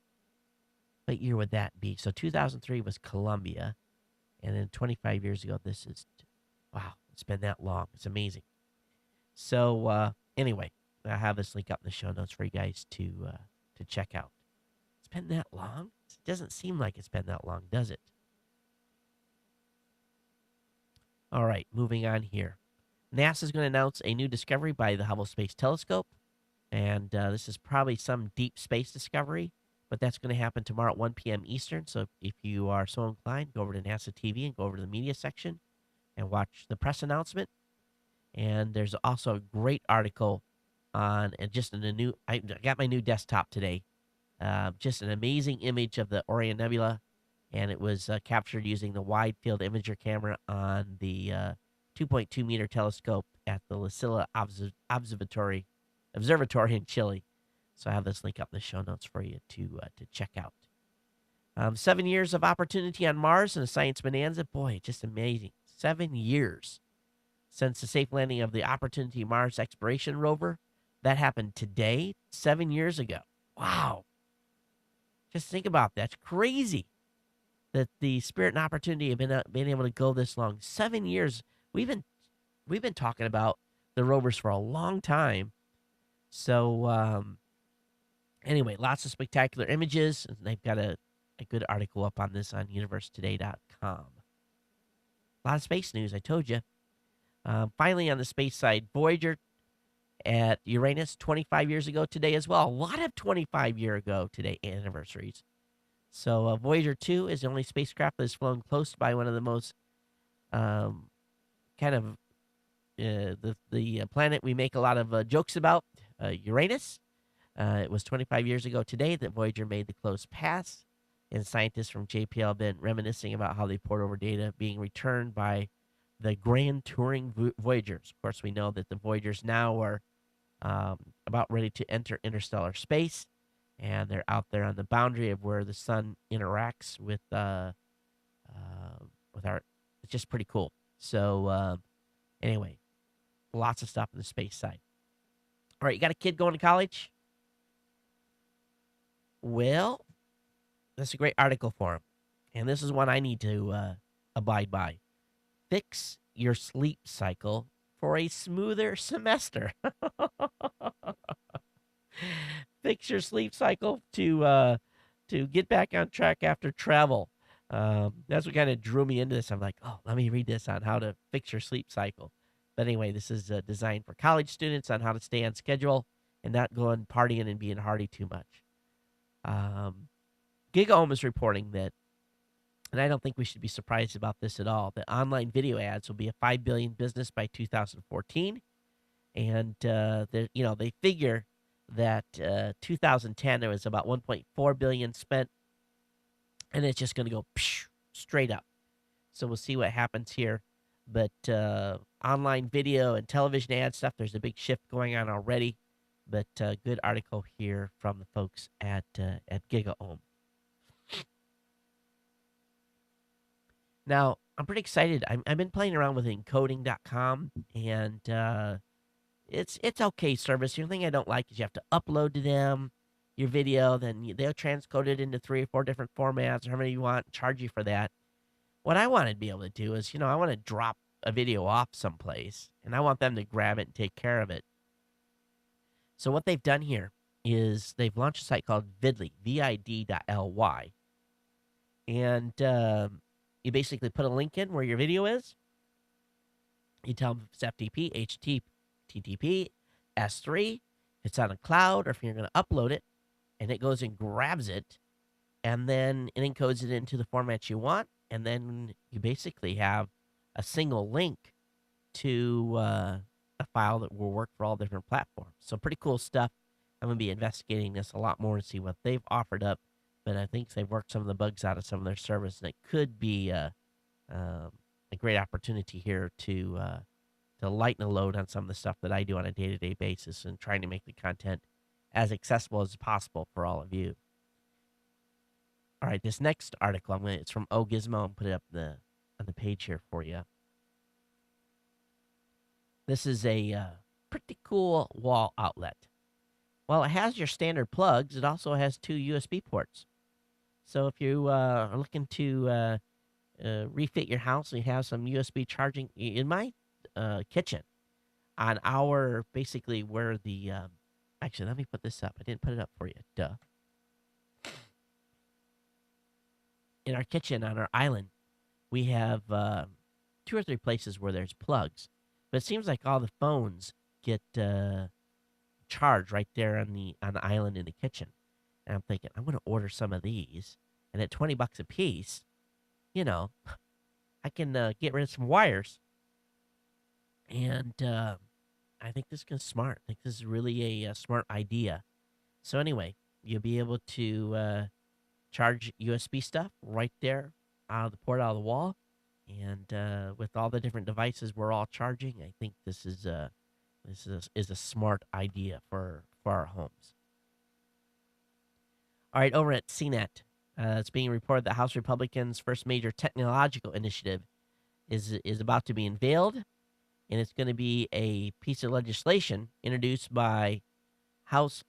What year would that be? So 2003 was Columbia, and then 25 years ago, this is, wow, it's been that long. It's amazing. So anyway, I have this link up in the show notes for you guys to check out. It's been that long? It doesn't seem like it's been that long, does it? All right, moving on here. NASA is going to announce a new discovery by the Hubble Space Telescope, and this is probably some deep space discovery, but that's going to happen tomorrow at 1 p.m. Eastern. So if you are so inclined, go over to NASA TV and go over to the media section and watch the press announcement. And there's also a great article on, and just in a new, I got my new desktop today, just an amazing image of the Orion Nebula, and it was captured using the wide field imager camera on the 2.2 meter telescope at the La Silla Observatory in Chile. So I have this link up in the show notes for you to check out. 7 years of opportunity on Mars and a science bonanza. Boy, just amazing. 7 years since the safe landing of the Opportunity Mars exploration rover. That happened today, 7 years ago. Wow. Just think about that. It's crazy that the Spirit and Opportunity have been able to go this long. 7 years. We've been talking about the rovers for a long time. So anyway, lots of spectacular images, and they've got a good article up on this on universetoday.com. A lot of space news, I told you. Finally, on the space side, Voyager at Uranus 25 years ago today as well. A lot of 25-year ago today anniversaries. So Voyager 2 is the only spacecraft that has flown close by one of the most the planet we make a lot of jokes about, Uranus. It was 25 years ago today that Voyager made the close pass, and scientists from JPL have been reminiscing about how they poured over data being returned by the Grand Touring Voyagers. Of course, we know that the Voyagers now are about ready to enter interstellar space, and they're out there on the boundary of where the sun interacts with our. It's just pretty cool. So anyway, lots of stuff on the space side. All right, you got a kid going to college? Well, that's a great article for him, and this is one I need to abide by. Fix your sleep cycle for a smoother semester. Fix your sleep cycle to get back on track after travel. That's what kind of drew me into this. I'm like, oh, let me read this on how to fix your sleep cycle. But anyway, this is designed for college students on how to stay on schedule and not going partying and being hardy too much. GigaOM is reporting that, and I don't think we should be surprised about this at all, that online video ads will be a $5 billion business by 2014. And they figure that 2010 there was about 1.4 billion spent, and it's just going to go straight up. So we'll see what happens here. But online video and television ad stuff, there's a big shift going on already. But good article here from the folks at GigaOM. Now, I'm pretty excited. I've been playing around with Encoding.com, and it's okay service. The only thing I don't like is you have to upload to them your video, then they'll transcode it into 3 or 4 different formats, or how many you want, and charge you for that. What I want to be able to do is, I want to drop a video off someplace, and I want them to grab it and take care of it. So what they've done here is they've launched a site called Vidly, VID.ly, and you basically put a link in where your video is. You tell them if it's FTP, HTTP, S3, it's on a cloud, or if you're going to upload it, and it goes and grabs it, and then it encodes it into the format you want, and then you basically have a single link to a file that will work for all different platforms. So pretty cool stuff. I'm going to be investigating this a lot more and see what they've offered up, but I think they've worked some of the bugs out of some of their service, and it could be a great opportunity here to lighten the load on some of the stuff that I do on a day-to-day basis and trying to make the content as accessible as possible for all of you. All right, this next article, it's from OGizmo. I'll put it up on the page here for you. This is a pretty cool wall outlet. While it has your standard plugs, it also has 2 USB ports. So if you are looking to refit your house and you have some USB charging in my kitchen, on our basically where the actually, let me put this up. I didn't put it up for you. Duh. In our kitchen on our island, we have 2 or 3 places where there's plugs, but it seems like all the phones get charged right there on the island in the kitchen. And I'm thinking, I'm going to order some of these, and at $20 a piece, you know, I can get rid of some wires. And I think this is smart. I think this is really a smart idea. So anyway, you'll be able to charge USB stuff right there out of the port, out of the wall. And with all the different devices we're all charging, I think this is a smart idea for our homes. All right, over at CNET, it's being reported that House Republicans' first major technological initiative is about to be unveiled, and it's going to be a piece of legislation introduced by House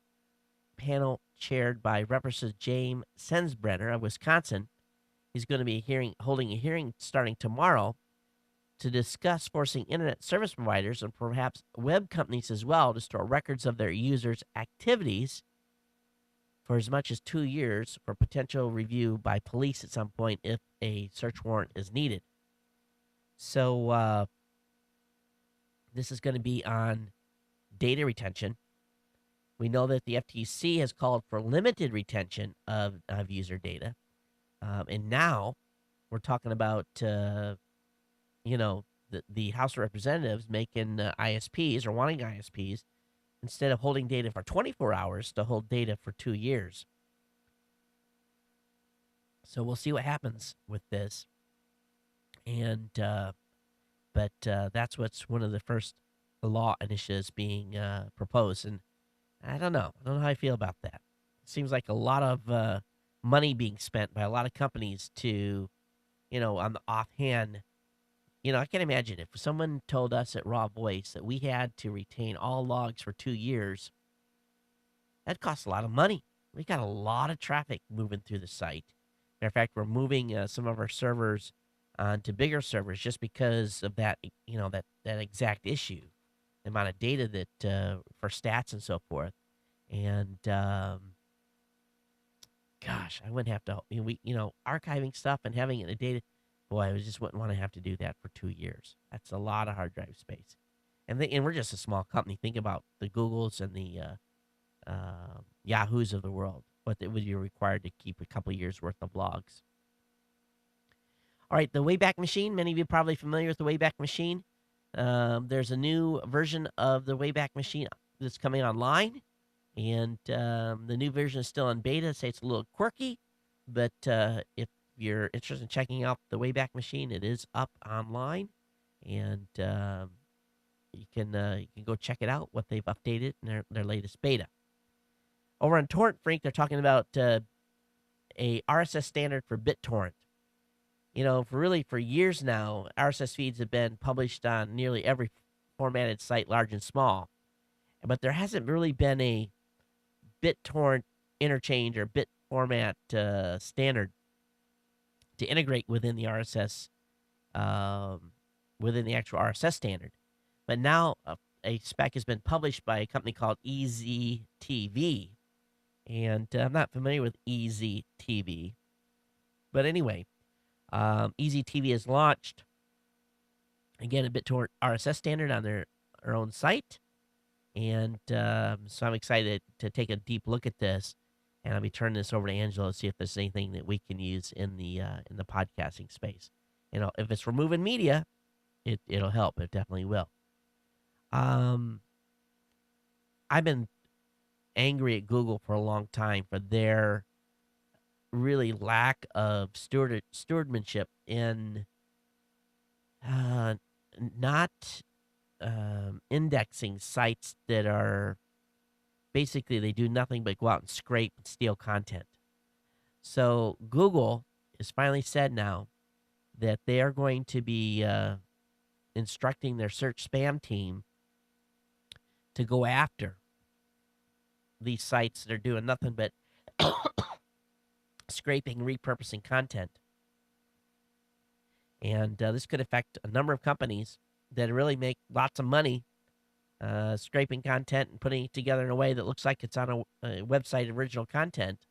panel chaired by Representative James Sensenbrenner of Wisconsin. He's going to be holding a hearing starting tomorrow to discuss forcing internet service providers and perhaps web companies as well to store records of their users' activities for as much as 2 years for potential review by police at some point if a search warrant is needed. So this is going to be on data retention. We know that the FTC has called for limited retention of user data. And now we're talking about, the House of Representatives making ISPs or wanting ISPs, instead of holding data for 24 hours, to hold data for 2 years. So we'll see what happens with this. And but that's what's one of the first law initiatives being proposed. And I don't know how I feel about that. It seems like a lot of money being spent by a lot of companies to, on the offhand. I can imagine if someone told us at Raw Voice that we had to retain all logs for 2 years, that costs a lot of money. We got a lot of traffic moving through the site. Matter of fact, we're moving some of our servers onto bigger servers just because of that, that exact issue, the amount of data that for stats and so forth. And gosh, I wouldn't have to, archiving stuff and having it in a data. Boy, I just wouldn't want to have to do that for 2 years. That's a lot of hard drive space. And we're just a small company. Think about the Googles and the Yahoos of the world, what it would be required to keep a couple years' worth of logs. All right, the Wayback Machine. Many of you are probably familiar with the Wayback Machine. There's a new version of the Wayback Machine that's coming online. And the new version is still in beta. Say it's a little quirky, but if you're interested in checking out the Wayback Machine, it is up online, and you can go check it out, what they've updated in their latest beta. Over on Torrent Freak, they're talking about a RSS standard for BitTorrent. For years now, RSS feeds have been published on nearly every formatted site, large and small, but there hasn't really been a BitTorrent interchange or bit format standard to integrate within the RSS, within the actual RSS standard. But now a spec has been published by a company called EZTV, and I'm not familiar with EZTV. But anyway, EZTV has launched, again, a BitTorrent RSS standard on their own site. And so I'm excited to take a deep look at this, and I'll be turning this over to Angela to see if there's anything that we can use in the podcasting space. If it's removing media, it'll help. It definitely will. I've been angry at Google for a long time for their really lack of stewardmanship in not indexing sites that are basically, they do nothing but go out and scrape and steal content. So Google has finally said now that they are going to be instructing their search spam team to go after these sites that are doing nothing but scraping, repurposing content. And this could affect a number of companies that really make lots of money scraping content and putting it together in a way that looks like it's on a website original content.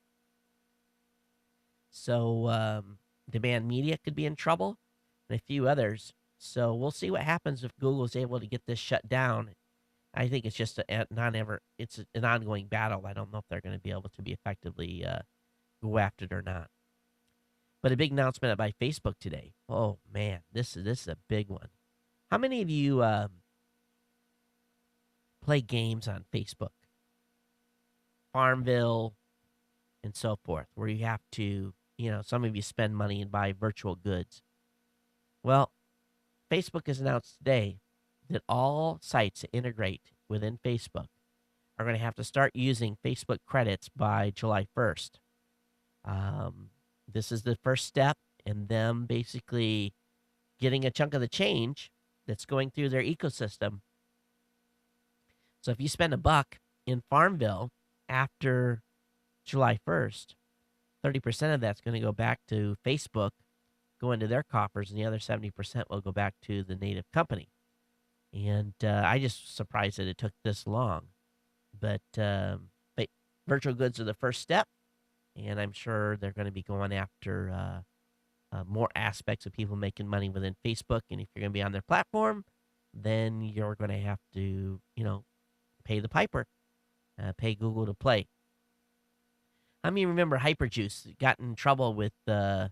So Demand Media could be in trouble and a few others. So we'll see what happens if Google is able to get this shut down. I think it's just it's an ongoing battle. I don't know if they're going to be able to be effectively go after it or not. But a big announcement by Facebook today. Oh man, this is a big one. How many of you play games on Facebook? Farmville and so forth, where you have to, some of you spend money and buy virtual goods. Well, Facebook has announced today that all sites that integrate within Facebook are going to have to start using Facebook credits by July 1st. This is the first step in them basically getting a chunk of the change that's going through their ecosystem. So if you spend $1 in Farmville after July 1st, 30% of that's going to go back to Facebook, go into their coffers, and the other 70% will go back to the native company. And I just surprised that it took this long. But virtual goods are the first step, and I'm sure they're going to be going after more aspects of people making money within Facebook. And if you're going to be on their platform, then you're going to have to, pay the piper, pay Google to play. How many remember HyperJuice got in trouble with a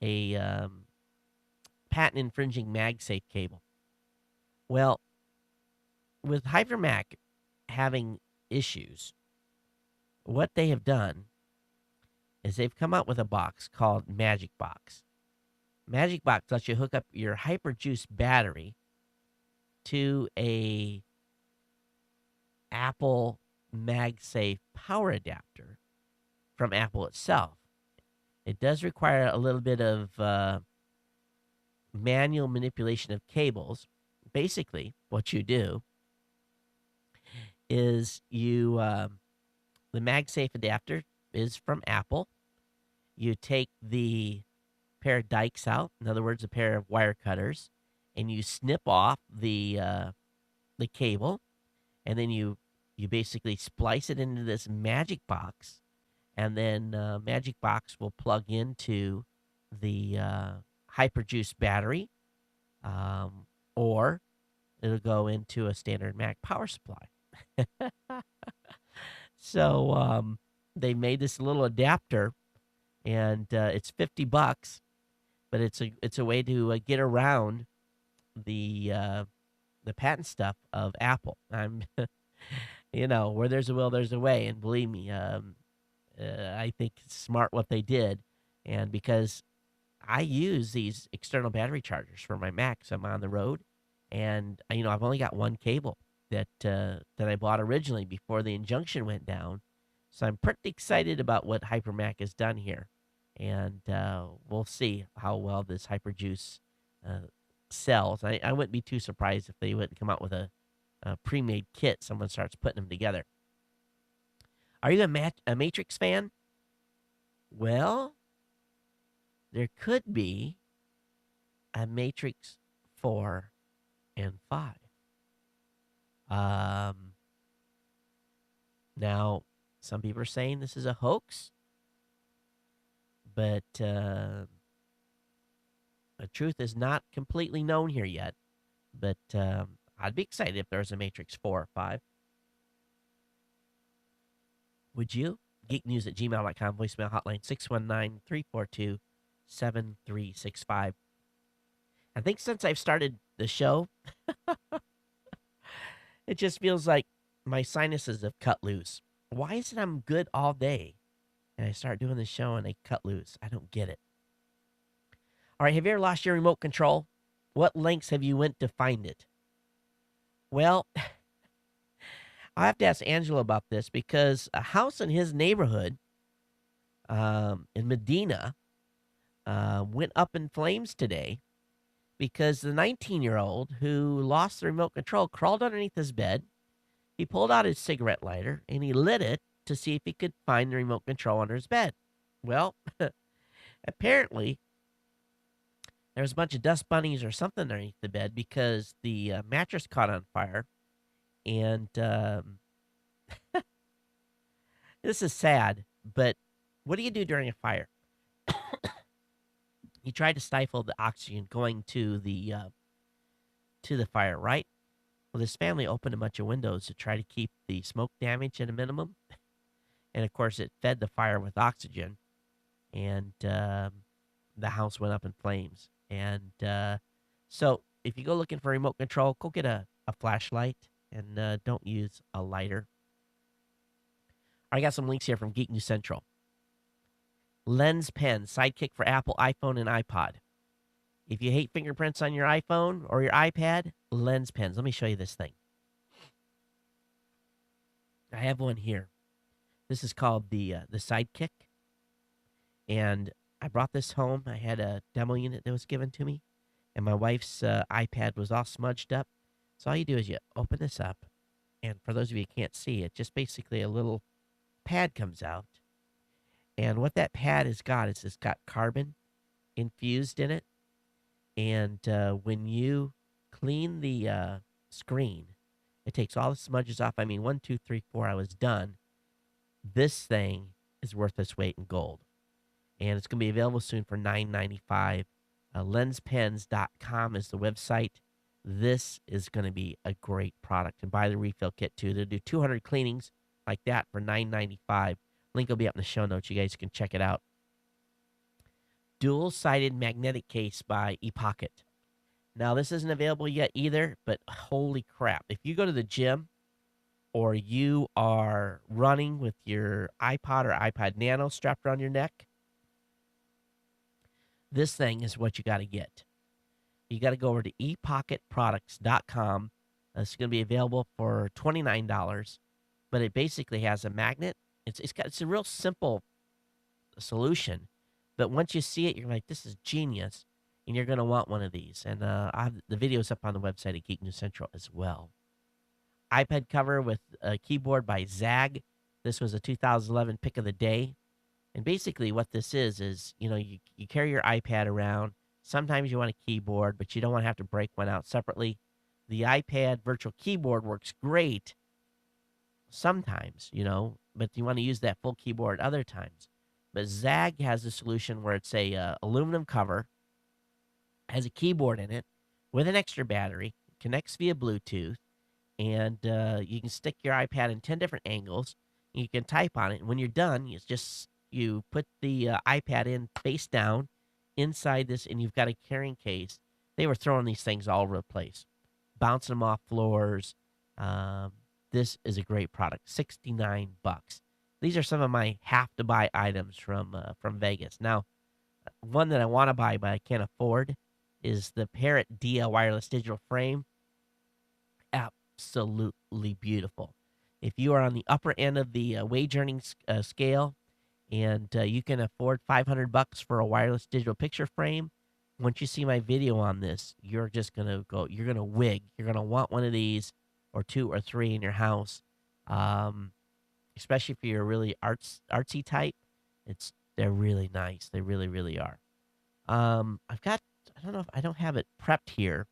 patent infringing MagSafe cable? Well, with HyperMac having issues, what they have done is they've come out with a box called Magic Box. Magic Box lets you hook up your HyperJuice battery to a Apple MagSafe power adapter from Apple itself. It does require a little bit of manual manipulation of cables. Basically, what you do is the MagSafe adapter is from Apple. You take the pair of dikes out, in other words, a pair of wire cutters, and you snip off the cable, and then you basically splice it into this Magic Box, and then Magic Box will plug into the HyperJuice battery, or it'll go into a standard Mac power supply. So they made this little adapter, and it's $50, but it's a way to get around the patent stuff of Apple. I'm, where there's a will, there's a way, and believe me, I think it's smart what they did, and because I use these external battery chargers for my Macs, I'm on the road, and I've only got one cable that I bought originally before the injunction went down, so I'm pretty excited about what HyperMac has done here, and we'll see how well this HyperJuice sells. I wouldn't be too surprised if they wouldn't come out with a pre-made kit. Someone starts putting them together. Are you a Matrix fan? Well, there could be a Matrix 4 and 5. Now, some people are saying this is a hoax, but the truth is not completely known here yet. But I'd be excited if there was a Matrix 4 or 5. Would you? geeknews@gmail.com, voicemail hotline 619-342-7365. I think since I've started the show, it just feels like my sinuses have cut loose. Why is it I'm good all day and I start doing the show and they cut loose? I don't get it. All right, have you ever lost your remote control? What lengths have you went to find it? Well, I'll have to ask Angelo about this because a house in his neighborhood in Medina went up in flames today because the 19-year-old who lost the remote control crawled underneath his bed, He pulled out his cigarette lighter and he lit it to see if he could find the remote control under his bed. Well, apparently there was a bunch of dust bunnies or something underneath the bed because the mattress caught on fire. And this is sad, but what do you do during a fire? You try to stifle the oxygen going to the fire, right? Well, this family opened a bunch of windows to try to keep the smoke damage at a minimum, and of course, it fed the fire with oxygen, and the house went up in flames. And so, if you go looking for a remote control, go get a flashlight and don't use a lighter. I got some links here from Geek News Central. Lens pen, sidekick for Apple, iPhone, and iPod. If you hate fingerprints on your iPhone or your iPad, lens pens. Let me show you this thing. I have one here. This is called the Sidekick, and I brought this home. I had a demo unit that was given to me, and my wife's iPad was all smudged up. So all you do is you open this up, and for those of you who can't see it, just basically a little pad comes out. And what that pad has got is it's got carbon infused in it. And when you clean the screen, it takes all the smudges off. I mean, 1, 2, 3, 4, I was done. This thing is worth its weight in gold. And it's going to be available soon for $9.95. Lenspens.com is the website. This is going to be a great product. And buy the refill kit, too. They'll do 200 cleanings like that for $9.95. Link will be up in the show notes. You guys can check it out. Dual-sided magnetic case by ePocket. Now, this isn't available yet either, but holy crap. If you go to the gym or you are running with your iPod or iPod Nano strapped around your neck, this thing is what you got to get. You got to go over to epocketproducts.com. It's going to be available for $29, but it basically has a magnet. It's a real simple solution, but once you see it, you're like, this is genius, and you're going to want one of these. And I have the video's up on the website at Geek News Central as well. iPad cover with a keyboard by Zag. This was a 2011 pick of the day. And basically what this is, you carry your iPad around. Sometimes you want a keyboard, but you don't want to have to break one out separately. The iPad virtual keyboard works great sometimes, but you want to use that full keyboard other times. But Zag has a solution where it's a aluminum cover, has a keyboard in it with an extra battery, connects via Bluetooth, and you can stick your iPad in 10 different angles. And you can type on it. And when you're done, you put the iPad in face down inside this, and you've got a carrying case. They were throwing these things all over the place, bouncing them off floors. This is a great product, $69. These are some of my have-to-buy items from Vegas. Now, one that I want to buy but I can't afford is the Parrot DL wireless digital frame. Absolutely beautiful. If you are on the upper end of the wage earning scale and you can afford $500 for a wireless digital picture frame, once you see my video on this, you're just going to go, you're going to wig. You're going to want one of these or 2 or 3 in your house. Especially if you're a really artsy type, they're really nice. They really, really are. I don't know if I don't have it prepped here,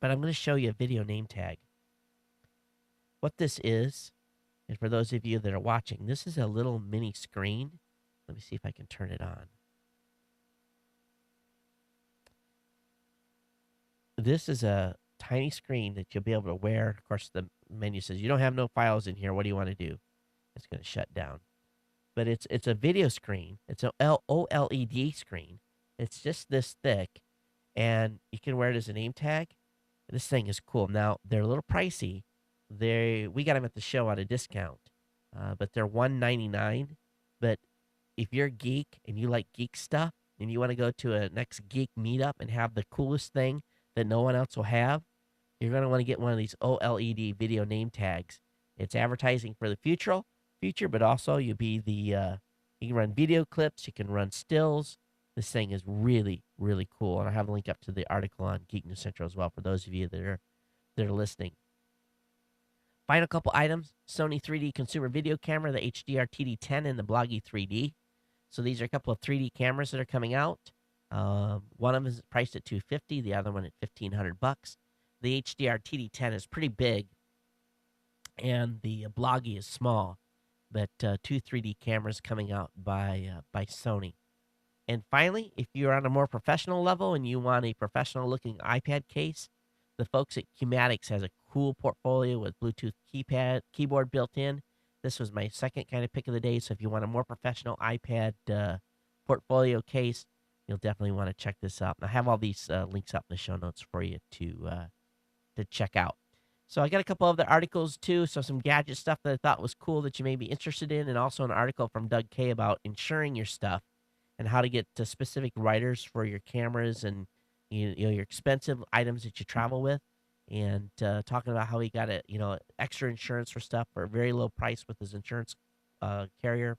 but I'm going to show you a video name tag. What this is, and for those of you that are watching, this is a little mini screen. Let me see if I can turn it on. This is a tiny screen that you'll be able to wear. Of course, the menu says you don't have no files in here. What do you want to do? It's going to shut down. But it's a video screen. It's an OLED screen. It's just this thick, and you can wear it as a name tag. This thing is cool. Now, they're a little pricey. We got them at the show at a discount, but they're $199. But if you're a geek and you like geek stuff and you want to go to a next geek meetup and have the coolest thing that no one else will have, you're going to want to get one of these OLED video name tags. It's advertising for the future, but also you can run video clips, you can run stills. This thing is really, really cool. And I have a link up to the article on Geek News Central as well for those of you that they're listening. Final couple items: Sony 3D consumer video camera, the HDR TD10 and the Bloggy 3D. So these are a couple of 3D cameras that are coming out. One of them is priced at $250, the other one at $1,500. The HDR TD10 is pretty big, and the Bloggy is small. But two 3D cameras coming out by Sony. And finally, if you're on a more professional level and you want a professional-looking iPad case, the folks at Qmatics has a cool portfolio with Bluetooth keyboard built in. This was my second kind of pick of the day. So if you want a more professional iPad portfolio case, you'll definitely want to check this out. And I have all these links up in the show notes for you to check out. So I got a couple other articles too. So some gadget stuff that I thought was cool that you may be interested in, and also an article from Doug K about insuring your stuff and how to get to specific writers for your cameras and your expensive items that you travel with, and talking about how he got extra insurance for stuff for a very low price with his insurance carrier.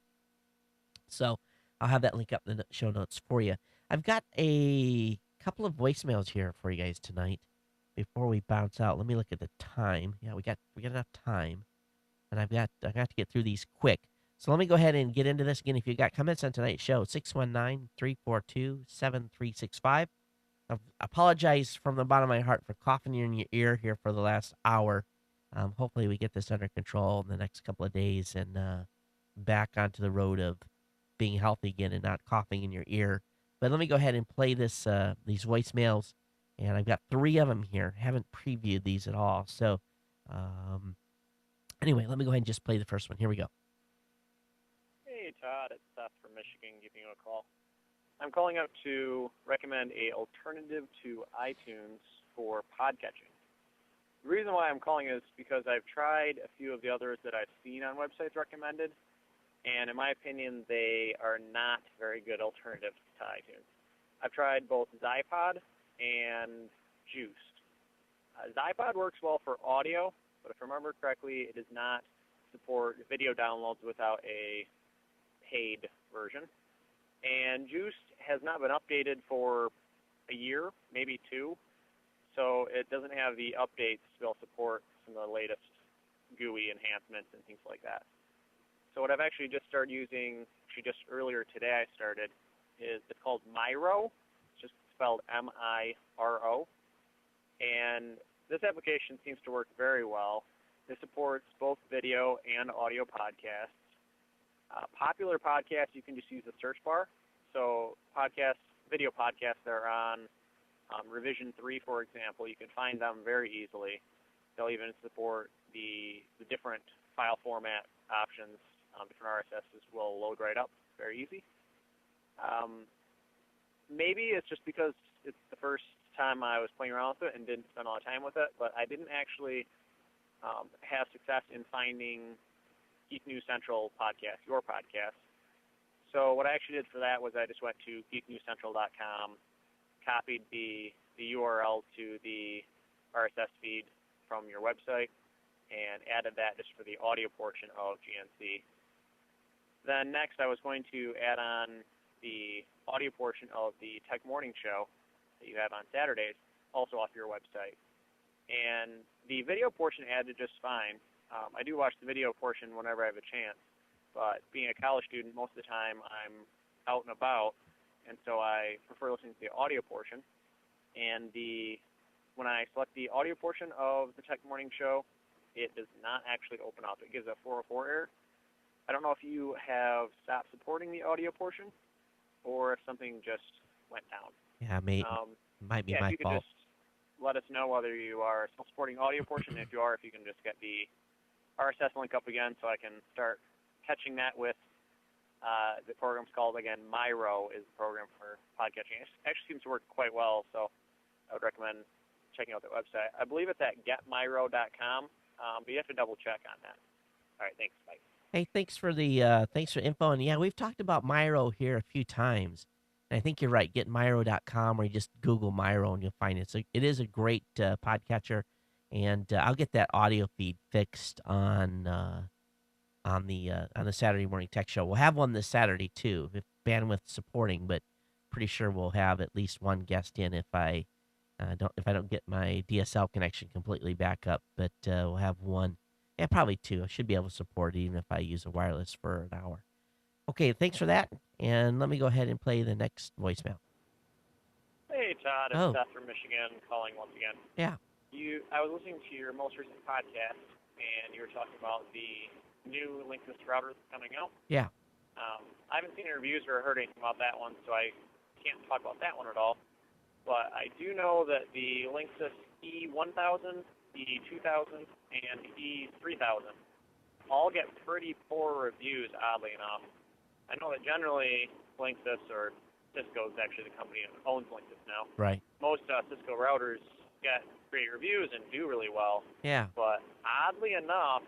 So I'll have that link up in the show notes for you. I've got a couple of voicemails here for you guys tonight. Before we bounce out, let me look at the time. Yeah, we got enough time, and I got to get through these quick. So let me go ahead and get into this again. If you got comments on tonight's show, 619-342-7365. I apologize from the bottom of my heart for coughing in your ear here for the last hour. Hopefully we get this under control in the next couple of days and back onto the road of being healthy again and not coughing in your ear. But let me go ahead and play these voicemails. And I've got 3 of them here. Haven't previewed these at all. So anyway, let me go ahead and just play the first one. Here we go. Hey, Todd. It's Seth from Michigan giving you a call. I'm calling out to recommend a alternative to iTunes for podcatching. The reason why I'm calling is because I've tried a few of the others that I've seen on websites recommended, and in my opinion, they are not very good alternatives to iTunes. I've tried both Zypod and Juiced. Zypod works well for audio, but if I remember correctly, it does not support video downloads without a paid version. And Juiced has not been updated for a year, maybe 2, so it doesn't have the updates to be able to support some of the latest GUI enhancements and things like that. So what I've actually just started using, just earlier today I started, is it's called Miro. It's just spelled M-I-R-O. And this application seems to work very well. It supports both video and audio podcasts. Popular podcasts, you can just use the search bar. So video podcasts that are on Revision 3, for example, you can find them very easily. They'll even support the different file format options. Different RSSs will load right up. Very easy. Maybe it's just because it's the first time I was playing around with it and didn't spend a lot of time with it, but I didn't actually have success in finding Geek News Central podcast, your podcast. So what I actually did for that was I just went to geeknewscentral.com, copied the URL to the RSS feed from your website, and added that just for the audio portion of GNC. Then next I was going to add on the audio portion of the Tech Morning Show that you have on Saturdays, also off your website. And the video portion added just fine. I do watch the video portion whenever I have a chance, but being a college student, most of the time I'm out and about, and so I prefer listening to the audio portion. And when I select the audio portion of the Tech Morning Show, it does not actually open up. It gives a 404 error. I don't know if you have stopped supporting the audio portion or if something just went down. Yeah, might be my if you fault. could just let us know whether you are still supporting audio portion. If you are, if you can just get the RSS link up again so I can start catching that with the program's called, again, Miro is the program for podcasting. It actually seems to work quite well, so I would recommend checking out the website. I believe it's at getmiro.com, but you have to double check on that. All right, thanks. Bye. Hey, thanks for info. And yeah, we've talked about Miro here a few times. And I think you're right. Getmiro.com, or you just Google Miro and you'll find it. So it is a great podcatcher, and I'll get that audio feed fixed on the Saturday Morning Tech Show. We'll have one this Saturday too, if bandwidth supporting. But pretty sure we'll have at least one guest in if I Don't if I don't get my DSL connection completely back up, but we'll have one. Yeah, probably two. I should be able to support it even if I use a wireless for an hour. Okay, thanks for that. And let me go ahead and play the next voicemail. Hey, Todd. It's Oh, Seth from Michigan calling once again. yeah, I was listening to your most recent podcast, and you were talking about the new Linksys router that's coming out. yeah. I haven't seen any reviews or heard anything about that one, so I can't talk about that one at all. But I do know that the Linksys E1000, E2000, and E3000 all get pretty poor reviews, oddly enough. I know that generally Linksys, or Cisco is actually the company that owns Linksys now, Right. most Cisco routers get great reviews and do really well. Yeah. But oddly enough,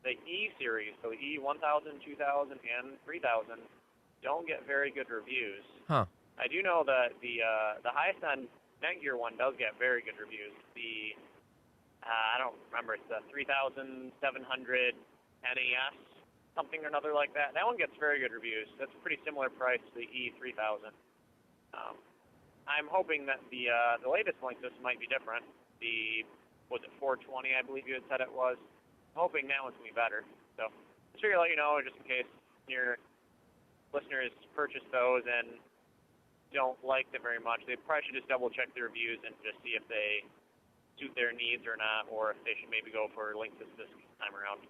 the E series, so the E1000, 2000, and 3000, don't get very good reviews. Huh. I do know that the highest end Netgear one does get very good reviews. The I don't remember, it's the 3700 NAS, something or another like that. That one gets very good reviews. That's a pretty similar price to the E3000. I'm hoping that the latest Linksys might be different. Was it 420, I believe you had said it was. I'm hoping that one's going to be better. So just figured to let you know, just in case your listeners purchase those and don't like them very much. They probably should just double-check the reviews and just see if they suit their needs or not, or if they should maybe go for Linksys this time around.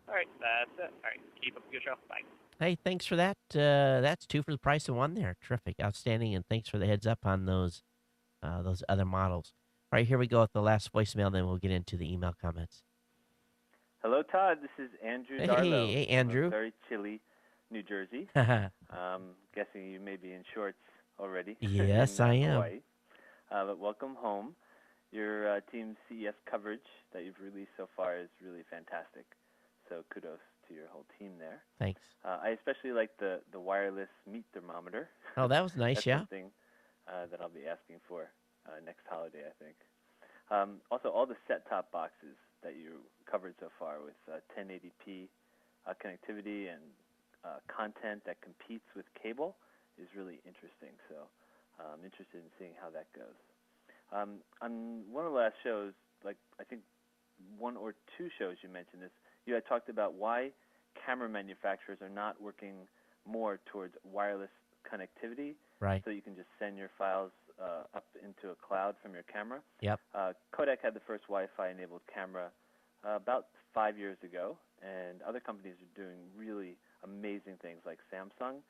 All right, that's it. All right, keep up the good show. Bye. Hey, thanks for that. That's two for the price of one there. Terrific. Outstanding. And thanks for the heads up on those other models. All right, here we go with the last voicemail, then we'll get into the email comments. Hello, Todd. This is Andrew Hey, Darlow hey, Andrew. from very chilly New Jersey. Guessing you may be in shorts already. Yes, in, I am. Hawaii. But welcome home. Your team's CES coverage that you've released so far is really fantastic. So kudos to your whole team there. Thanks. I especially like the wireless meat thermometer. Oh, that was nice, That's yeah. something that I'll be asking for next holiday, I think. Also, all the set-top boxes that you covered so far with 1080p connectivity and content that competes with cable is really interesting. So I'm interested in seeing how that goes. On one of the last shows, like I think one or two shows you mentioned this, you had talked about why camera manufacturers are not working more towards wireless connectivity, Right. so you can just send your files up into a cloud from your camera. Yep. Kodak had the first Wi-Fi enabled camera about 5 years ago, and other companies are doing really amazing things like Samsung.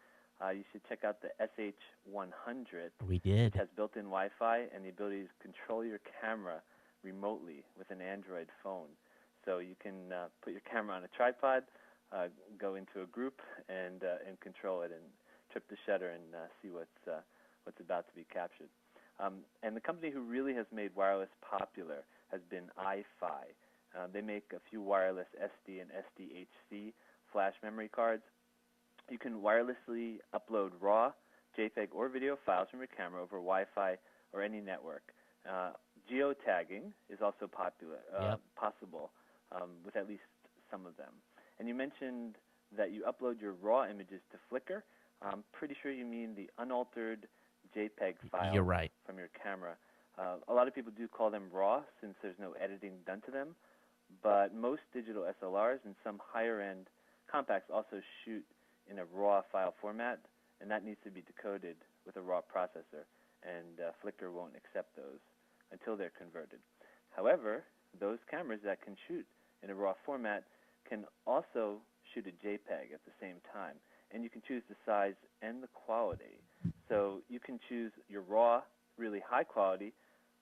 You should check out the SH100. We did. It has built-in Wi-Fi and the ability to control your camera remotely with an Android phone. So you can put your camera on a tripod, go into a group, and control it, and trip the shutter and see what's about to be captured. And the company who really has made wireless popular has been iFi. They make a few wireless SD and SDHC flash memory cards. You can wirelessly upload RAW, JPEG, or video files from your camera over Wi-Fi or any network. Geotagging is also possible with at least some of them. And you mentioned that you upload your RAW images to Flickr. I'm pretty sure you mean the unaltered JPEG file You're right. from your camera. A lot of people do call them RAW since there's no editing done to them, but most digital SLRs and some higher-end compacts also shoot in a RAW file format, and that needs to be decoded with a RAW processor, and Flickr won't accept those until they're converted. However, those cameras that can shoot in a RAW format can also shoot a JPEG at the same time, and you can choose the size and the quality. So you can choose your RAW, really high quality,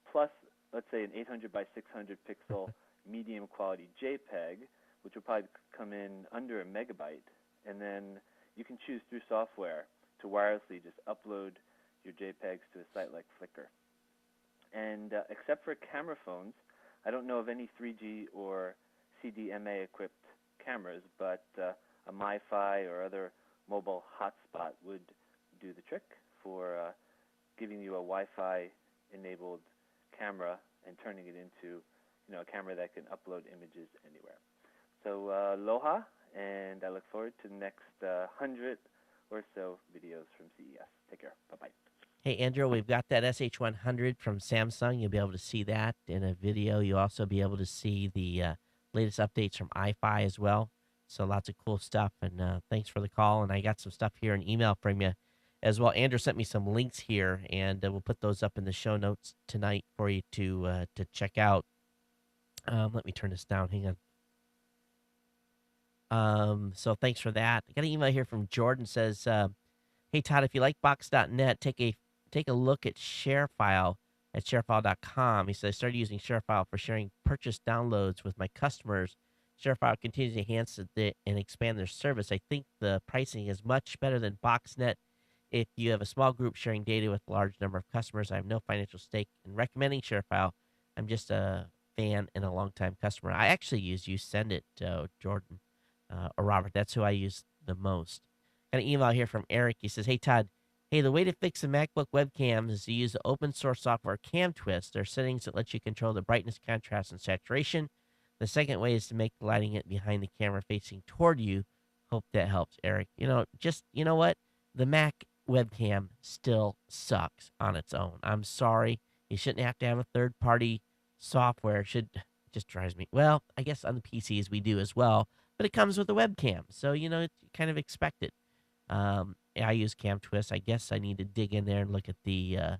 plus, let's say, an 800 by 600 pixel medium quality JPEG, which will probably come in under a megabyte, and then you can choose through software to wirelessly just upload your JPEGs to a site like Flickr. And except for camera phones, I don't know of any 3G or CDMA equipped cameras, but a MiFi or other mobile hotspot would do the trick for giving you a Wi-Fi enabled camera and turning it into a camera that can upload images anywhere. So aloha, and I look forward to the next 100 or so videos from CES. Take care. Bye-bye. Hey, Andrew, we've got that SH100 from Samsung. You'll be able to see that in a video. You'll also be able to see the latest updates from iFi as well. So lots of cool stuff. And thanks for the call. And I got some stuff here in email from you as well. Andrew sent me some links here, and we'll put those up in the show notes tonight for you to check out. Let me turn this down. Hang on. So thanks for that. I got an email here from Jordan. Says, "Hey Todd, if you like Box.net, take a look at ShareFile at sharefile.com." He says, "I started using ShareFile for sharing purchase downloads with my customers. ShareFile continues to enhance and expand their service. I think the pricing is much better than BoxNet. If you have a small group sharing data with a large number of customers, I have no financial stake in recommending ShareFile. I'm just a fan and a longtime customer." I actually use You Send It, Jordan or Robert. That's who I use the most. Got an email here from Eric. He says, "Hey Todd, hey, the way to fix the MacBook webcam is to use the open source software CamTwist. There are settings that let you control the brightness, contrast, and saturation. The second way is to make the lighting it behind the camera facing toward you. Hope that helps, Eric." You know what? The Mac webcam still sucks on its own. I'm sorry. You shouldn't have to have a third-party software. It should just drives me. Well, I guess on the PCs we do as well, but it comes with a webcam, so you kind of expect it. I use CamTwist. I guess I need to dig in there and look at the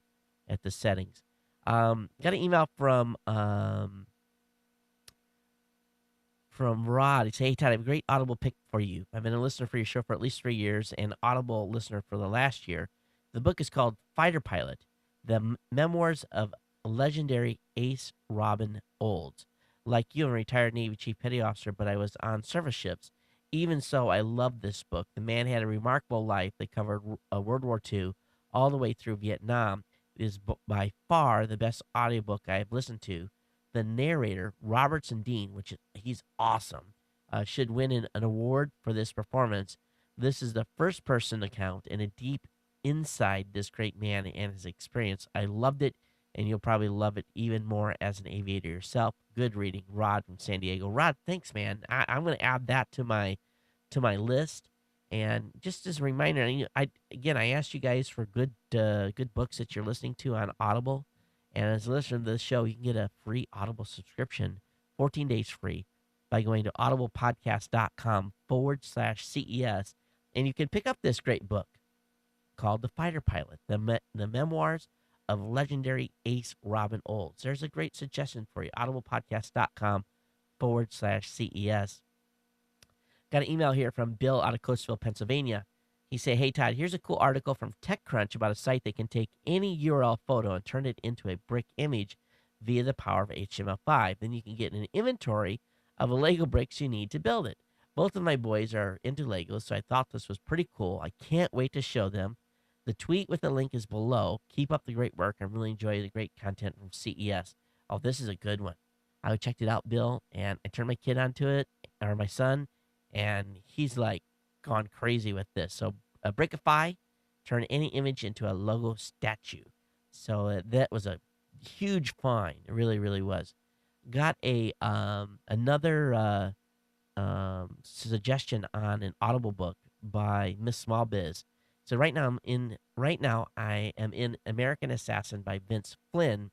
settings. Got an email from Rod. He said, "Hey Todd, I have a great Audible pick for you. I've been a listener for your show for at least 3 years and Audible listener for the last year. The book is called Fighter Pilot: The Memoirs of Legendary Ace Robin Olds. Like you, I'm a retired Navy Chief Petty Officer, but I was on service ships. Even so, I loved this book. The man had a remarkable life that covered World War II all the way through Vietnam. It is by far the best audiobook I have listened to. The narrator, Robertson Dean, he's awesome, should win an award for this performance. This is the first-person account and a deep inside this great man and his experience. I loved it, and you'll probably love it even more as an aviator yourself. Good reading." Rod from San Diego. Rod, thanks, man. I'm going to add that to my list. And just as a reminder, I asked you guys for good books that you're listening to on Audible. And as a listener to this show, you can get a free Audible subscription, 14 days free, by going to audiblepodcast.com/CES. And you can pick up this great book called The Fighter Pilot, the Memoirs of Legendary Ace Robin Olds. There's a great suggestion for you, audiblepodcast.com/CES. Got an email here from Bill out of Coatesville, Pennsylvania. He said, "Hey, Todd, here's a cool article from TechCrunch about a site that can take any URL photo and turn it into a brick image via the power of HTML5. Then you can get an inventory of the Lego bricks you need to build it. Both of my boys are into Legos, so I thought this was pretty cool. I can't wait to show them. The tweet with the link is below. Keep up the great work. I really enjoy the great content from CES." Oh, this is a good one. I checked it out, Bill, and I turned my kid onto it, or my son, and he's like gone crazy with this. So a Brickify, turn any image into a logo statue. So that was a huge find. It really, really was. Got a another suggestion on an Audible book by Miss Small Biz. So right now I am in American Assassin by Vince Flynn.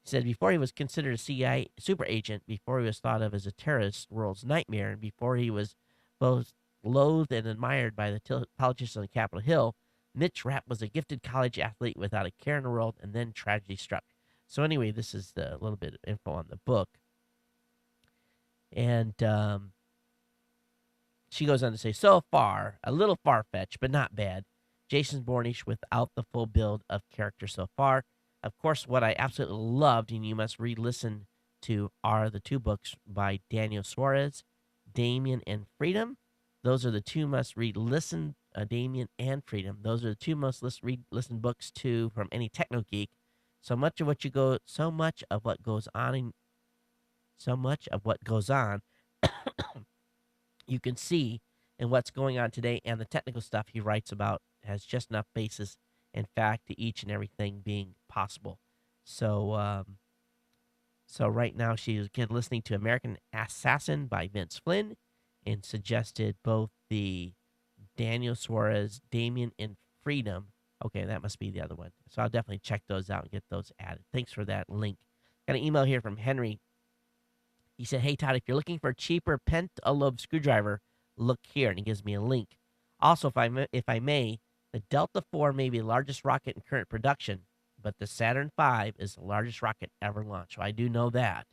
He said before he was considered a CIA super agent, before he was thought of as a terrorist world's nightmare, and before he was both loathed and admired by the politicians on Capitol Hill, Mitch Rapp was a gifted college athlete without a care in the world, and then tragedy struck. So anyway, this is the little bit of info on the book. And she goes on to say, "So far, a little far-fetched, but not bad. Jason Bourne-ish without the full build of character so far. Of course, what I absolutely loved, and you must re-listen to, are the two books by Daniel Suarez, Damien and Freedom. Those are the two must-read listen, Damien and Freedom. Those are the two most listen books to from any techno geek. So much of what goes on, you can see in what's going on today, and the technical stuff he writes about has just enough basis and fact to each and everything being possible." So right now she's listening to American Assassin by Vince Flynn, and suggested both the Daniel Suarez, Damien and Freedom Okay, that must be the other one. So I'll definitely check those out and get those added. Thanks for that link. Got an email here from Henry. He said, "Hey, Todd, if you're looking for a cheaper pentalobe screwdriver, look here." And he gives me a link. Also, if I may, the Delta IV may be the largest rocket in current production, but the Saturn V is the largest rocket ever launched. So I do know that.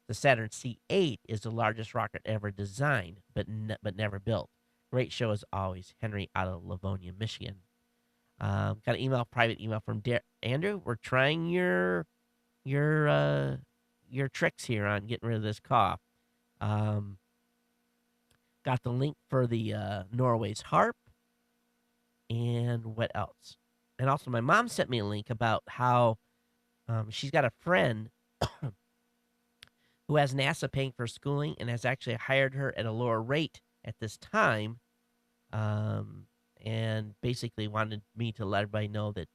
The Saturn C8 is the largest rocket ever designed, but never built. Great show as always. Henry out of Livonia, Michigan. Got an private email from Andrew. We're trying your tricks here on getting rid of this cough. Got the link for the Norway's harp, and what else? And also, my mom sent me a link about how she's got a friend who has NASA paying for schooling and has actually hired her at a lower rate at this time, and basically wanted me to let everybody know that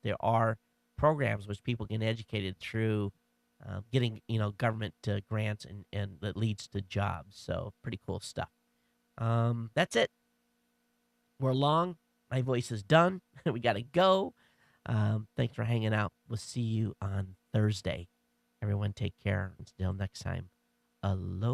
there are programs which people get educated through getting government grants and that leads to jobs. So pretty cool stuff. That's it. We're long. My voice is done. We got to go. Thanks for hanging out. We'll see you on Thursday. Everyone take care. Until next time, aloha.